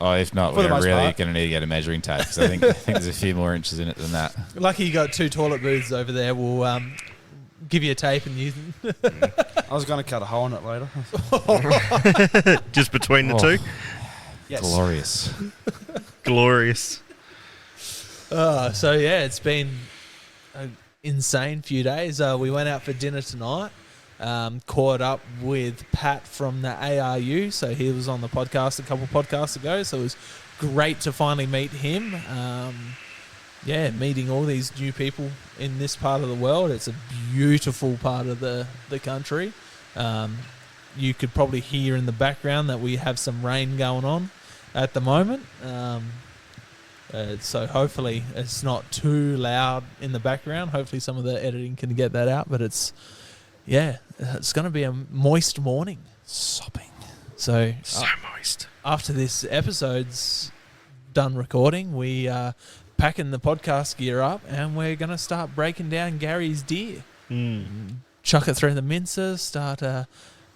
if not, For the we're most really part. going to need to get a measuring tape because I think there's a few more inches in it than that. Lucky you got 2 toilet booths over there. We'll give you a tape and you... I was going to cut a hole in it later. Just between the Oh. two. Yes. Glorious. Glorious. So yeah, it's been an insane few days. We went out for dinner tonight. Caught up with Pat from the ARU, so he was on the podcast a couple podcasts ago, so it was great to finally meet him. Meeting all these new people in this part of the world. It's a beautiful part of the country. You could probably hear in the background that we have some rain going on at the moment. So hopefully it's not too loud in the background. Hopefully some of the editing can get that out, but it's going to be a moist morning. Sopping. So So moist. after this episode's done recording, we are packing the podcast gear up and we're going to start breaking down Gary's deer. Chuck it through the mincer, start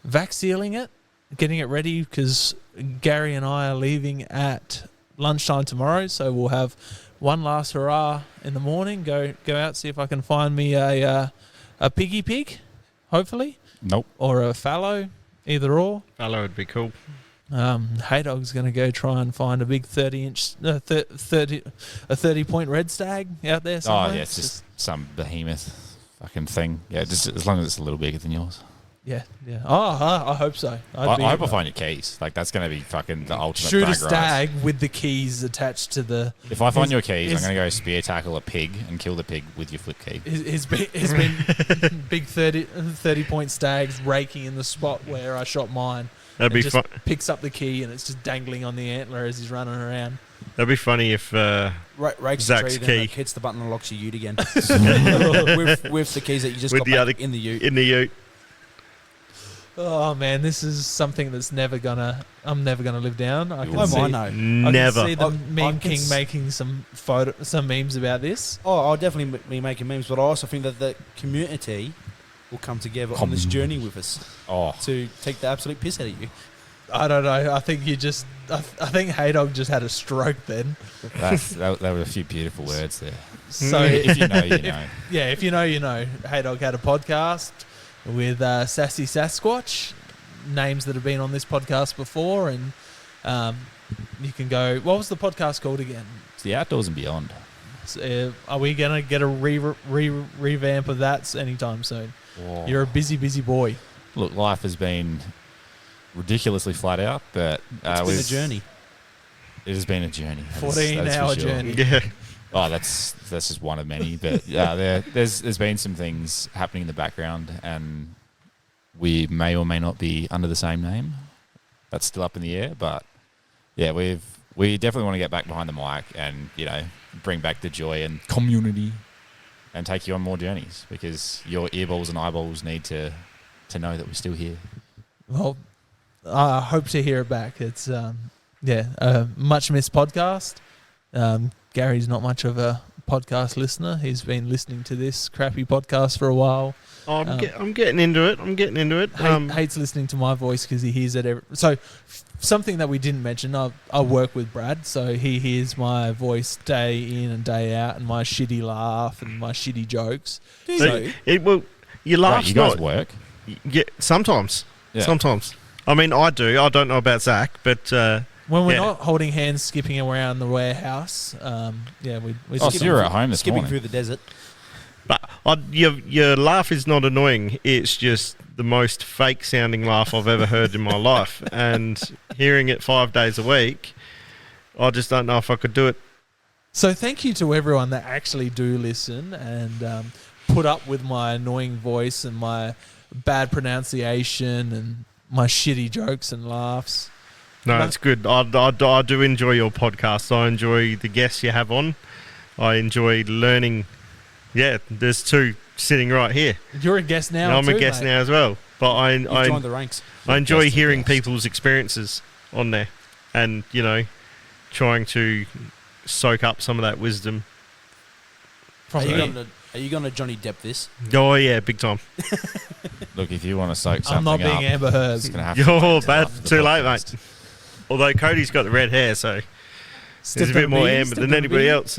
vac sealing it, getting it ready because Gary and I are leaving at lunchtime tomorrow, so we'll have one last hurrah in the morning, go out, see if I can find me a piggy pig, hopefully, Nope. or a fallow, either or. Fallow would be cool. Haydog's going to go try and find a big 30-point red stag out there somewhere. Oh, yeah, it's just some behemoth fucking thing. Yeah, just as long as it's a little bigger than yours. Yeah. Oh, I hope so. I hope I find your keys. Like, that's going to be fucking the ultimate shoot a brag rights. stag with the keys attached to the... If I find your keys, I'm his- going to go spear tackle a pig and kill the pig with your flip key. He's been big 30-point stags raking in the spot where I shot mine. That'd be just fun. picks up the key and it's just dangling on the antler as he's running around. That'd be funny if Rakes Zach's the tree, then key. hits the button and locks your ute again. with the keys that you just with got the back other in the ute. in the ute. Oh man, this is something that's I'm never gonna live down. I can Oh, see, I know. I can Never. see the I meme can king s- making some memes about this. Oh, I'll definitely be making memes, but I also think that the community will come together on this journey with us Oh, to take the absolute piss out of you. I don't know. I think I think Haydog just had a stroke then. that were a few beautiful words there. So If you know, you know. yeah, if you know, you know. Haydog had a podcast with Sassy Sasquatch, names that have been on this podcast before, and you can go. What was the podcast called again? It's the outdoors and beyond. So, are we gonna get a revamp of that anytime soon? Oh. You're a busy boy. Look, life has been ridiculously flat out, but It's been a journey. It has been a journey. that is- 14-hour that is for sure. journey. Yeah. Oh, that's just one of many. But there's been some things happening in the background, and we may or may not be under the same name. That's still up in the air. But yeah, we definitely want to get back behind the mic and bring back the joy and community, and take you on more journeys because your earballs and eyeballs need to know that we're still here. Well, I hope to hear it back. It's a much missed podcast. Gary's not much of a podcast listener. He's been listening to this crappy podcast for a while. Oh, I'm getting into it. Hates listening to my voice because he hears it. Something that we didn't mention, I work with Brad, so he hears my voice day in and day out, and my shitty laugh and my shitty jokes. So, You laugh. Right, you guys work. Yeah, sometimes. Yeah. Sometimes. I mean, I do. I don't know about Zach, but when we're Yeah. not holding hands, skipping around the warehouse, we Oh, so you're at home this Skipping morning. through the desert. your laugh is not annoying. It's just the most fake sounding laugh I've ever heard in my life, and hearing it 5 days a week, I just don't know if I could do it. So thank you to everyone that actually do listen and put up with my annoying voice and my bad pronunciation and my shitty jokes and laughs. No, No. it's good. I do enjoy your podcast. I enjoy the guests you have on. I enjoy learning. Yeah, there's two sitting right here. You're a guest now. And I'm too, a guest mate. now as well. But You've joined the ranks. I enjoy Guest, hearing guest. people's experiences on there, and trying to soak up some of that wisdom. Are From you me. going to Johnny Depp this? Oh yeah, big time. Look, if you want to soak something I'm not being up, Amber Heard. it's gonna have to You're wait till bad. after the Too late, podcast. mate. Although Cody's got the red hair, so he's a bit more amber than anybody else.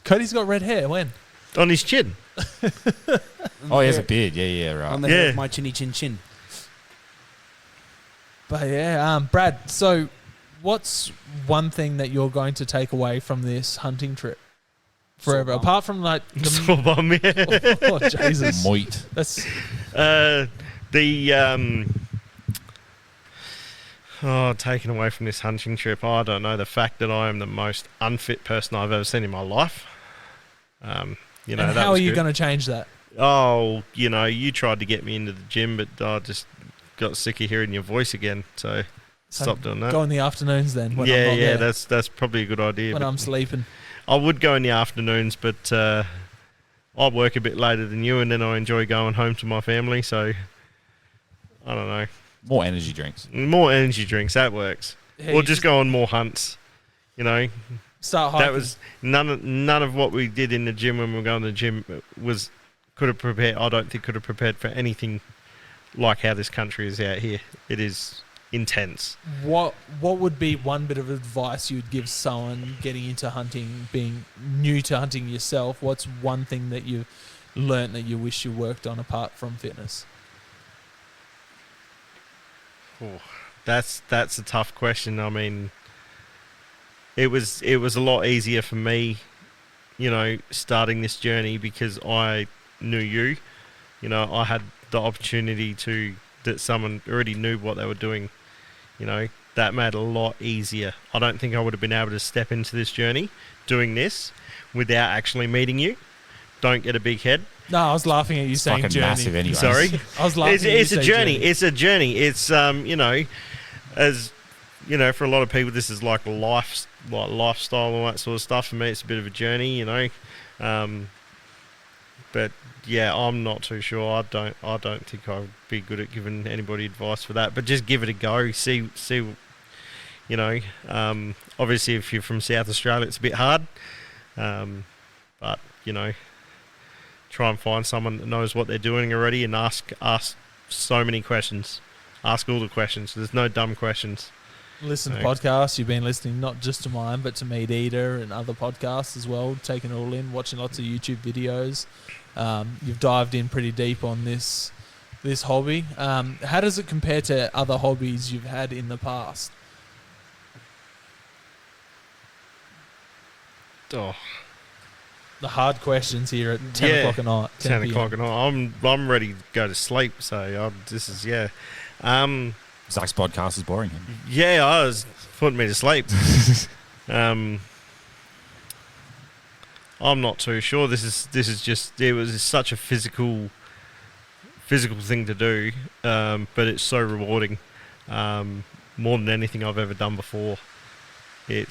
Cody's got red hair. When? On his chin. Oh, he has a beard. Yeah, right. On the hair Yeah. of my chinny chin chin. But yeah, Brad. So, what's one thing that you're going to take away from this hunting trip forever? Sore bum. Apart from like the Sore bum, yeah. oh Jesus, Moit. that's Taken away from this hunting trip, I don't know. The fact that I am the most unfit person I've ever seen in my life. and that how are was you good. going to change that? Oh, you tried to get me into the gym, but I just got sick of hearing your voice again, so stop doing that. Go in the afternoons then. When I'm Yeah, not there, that's probably a good idea. when but I'm sleeping. I would go in the afternoons, but I work a bit later than you, and then I enjoy going home to my family. So I don't know. More energy drinks. More energy drinks, that works. Yeah, Or you just go on more hunts. start hiking. That was none of what we did in the gym when we were going to the gym could have prepared. I don't think could have prepared for anything like how this country is out here. It is intense. What would be one bit of advice you'd give someone getting into hunting, being new to hunting yourself? What's one thing that you've learnt that you wish you worked on apart from fitness? Oh, that's a tough question. I mean, it was a lot easier for me, starting this journey because I knew you. I had the opportunity that someone already knew what they were doing. That made it a lot easier. I don't think I would have been able to step into this journey doing this without actually meeting you. Don't get a big head. No, I was laughing at you saying Fucking journey. massive anyway. Sorry. I was laughing. It's at a you journey. saying It's a journey. It's as for a lot of people, this is like lifestyle and all that sort of stuff. For me, it's a bit of a journey. But yeah, I'm not too sure. I don't think I'd be good at giving anybody advice for that. But just give it a go. See. Obviously, if you're from South Australia, it's a bit hard. But try and find someone that knows what they're doing already and ask so many questions. Ask all the questions. There's no dumb questions. Listen to Okay. podcasts. You've been listening not just to mine, but to Meat Eater and other podcasts as well, taking it all in, watching lots of YouTube videos. You've dived in pretty deep on this hobby. How does it compare to other hobbies you've had in the past? Oh, The hard questions here at 10 Yeah. o'clock at night. 10 PM. o'clock at night. I'm ready to go to sleep. So this is Zach's podcast is boring him. Yeah, I was putting me to sleep. I'm not too sure. This is just it was such a physical thing to do, but it's so rewarding. More than anything I've ever done before. I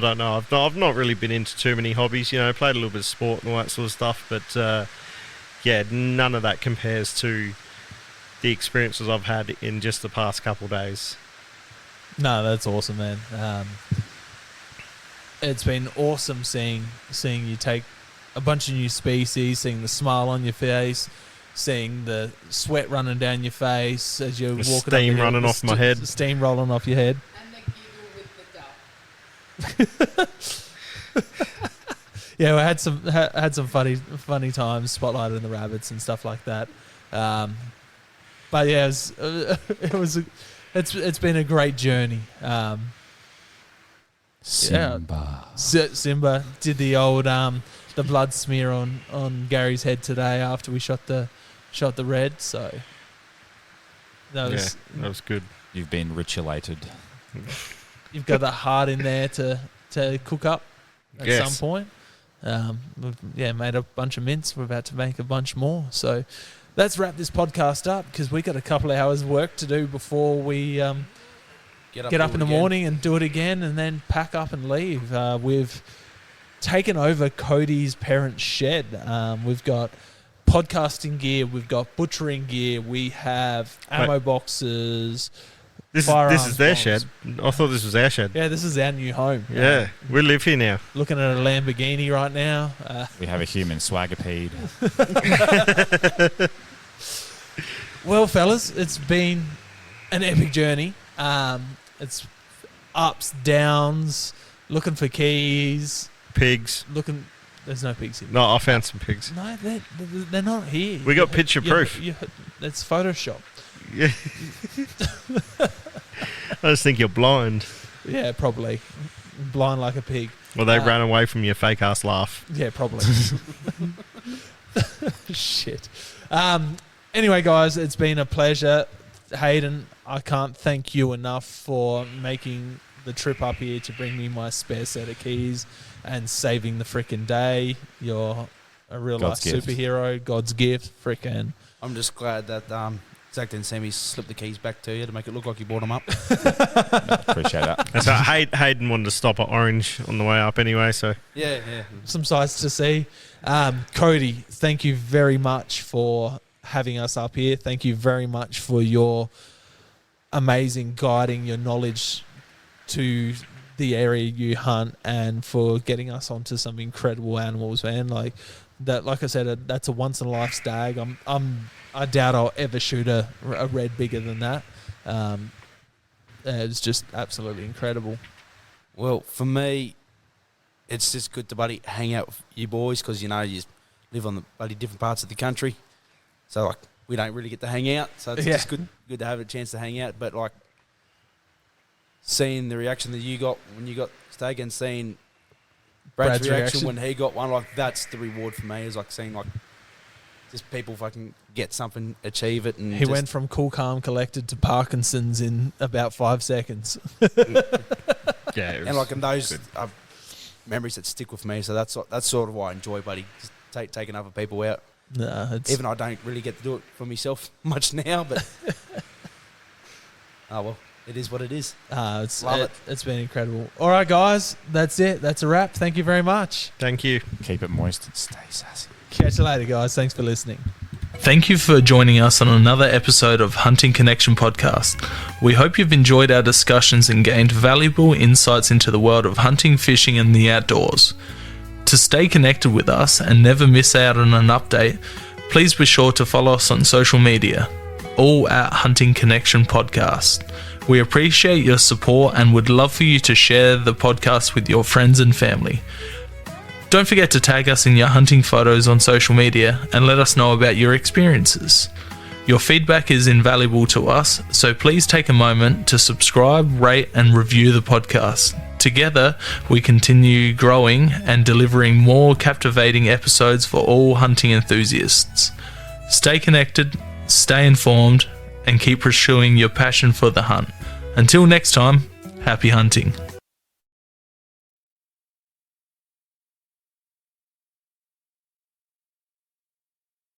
don't know. I've not really been into too many hobbies. Played a little bit of sport and all that sort of stuff, but none of that compares to the experiences I've had in just the past couple of days. No, that's awesome, man. It's been awesome seeing you take a bunch of new species, seeing the smile on your face, seeing the sweat running down your face as you're The walking up steam the hill, running the off my head. steam rolling off your head. And the giggle with the duck. Yeah, we had some funny times spotlighting the rabbits and stuff like that. But yeah, it's been a great journey. Simba. Simba did the old the blood smear on Gary's head today after we shot the red. So that was That was good. You've been ritualated. you've got the heart in there to cook up at Yes. some point. We've made a bunch of mince. We're about to make a bunch more. So let's wrap this podcast up because we got a couple of hours of work to do before we get up in the morning and do it again, and then pack up and leave. We've taken over Cody's parents' shed. We've got podcasting gear, we've got butchering gear, we have ammo boxes. This is their shed. I thought this was our shed. Yeah, this is our new home. Yeah, we live here now. Looking at a Lamborghini right now. We have a human swaggerpede. Well, fellas, it's been an epic journey. It's ups, downs, looking for keys. Pigs. There's no pigs here. No, I found some pigs. No, they're not here. We got picture proof. It's Photoshop. Yeah. I just think you're blind. Yeah, probably. Blind like a pig. Well, they ran away from your fake ass laugh. Yeah, probably. Shit. Anyway, guys, it's been a pleasure. Hayden, I can't thank you enough for making the trip up here to bring me my spare set of keys and saving the frickin' day. You're a real life superhero. God's gift. Frickin'. I'm just glad that Zach didn't see me slip the keys back to you to make it look like you bought them up. Appreciate that. And so Hayden wanted to stop at Orange on the way up anyway, so... Yeah. Some sights to see. Cody, thank you very much for having us up here. Thank you very much for your amazing guiding, your knowledge to the area you hunt, and for getting us onto some incredible animals, man. Like I said, that's a once in a life stag. I doubt I'll ever shoot a red bigger than that. It's just absolutely incredible. Well, for me, it's just good to hang out with you boys, because you live on the different parts of the country, so we don't really get to hang out. So it's just good to have a chance to hang out. But seeing the reaction that you got when you got stag, and seeing Brad's reaction when he got one, that's the reward for me. Is seeing just people fucking get something, achieve it, and he went from cool, calm, collected to Parkinson's in about 5 seconds. Yeah, and those are memories that stick with me. So that's sort of why I enjoy, buddy. Just taking other people out. Even I don't really get to do it for myself much now, but oh well, it is what it is. Love it. It's been incredible. All right, guys, that's it. That's a wrap. Thank you very much. Thank you. Keep it moist and stay sassy. Catch you later, guys. Thanks for listening. Thank you for joining us on another episode of Hunting Connection Podcast. We hope you've enjoyed our discussions and gained valuable insights into the world of hunting, fishing, and the outdoors. To stay connected with us and never miss out on an update, please be sure to follow us on social media, all at Hunting Connection Podcast. We appreciate your support and would love for you to share the podcast with your friends and family. Don't forget to tag us in your hunting photos on social media and let us know about your experiences. Your feedback is invaluable to us, so please take a moment to subscribe, rate, and review the podcast. Together, we continue growing and delivering more captivating episodes for all hunting enthusiasts. Stay connected, stay informed, and keep pursuing your passion for the hunt. Until next time, happy hunting.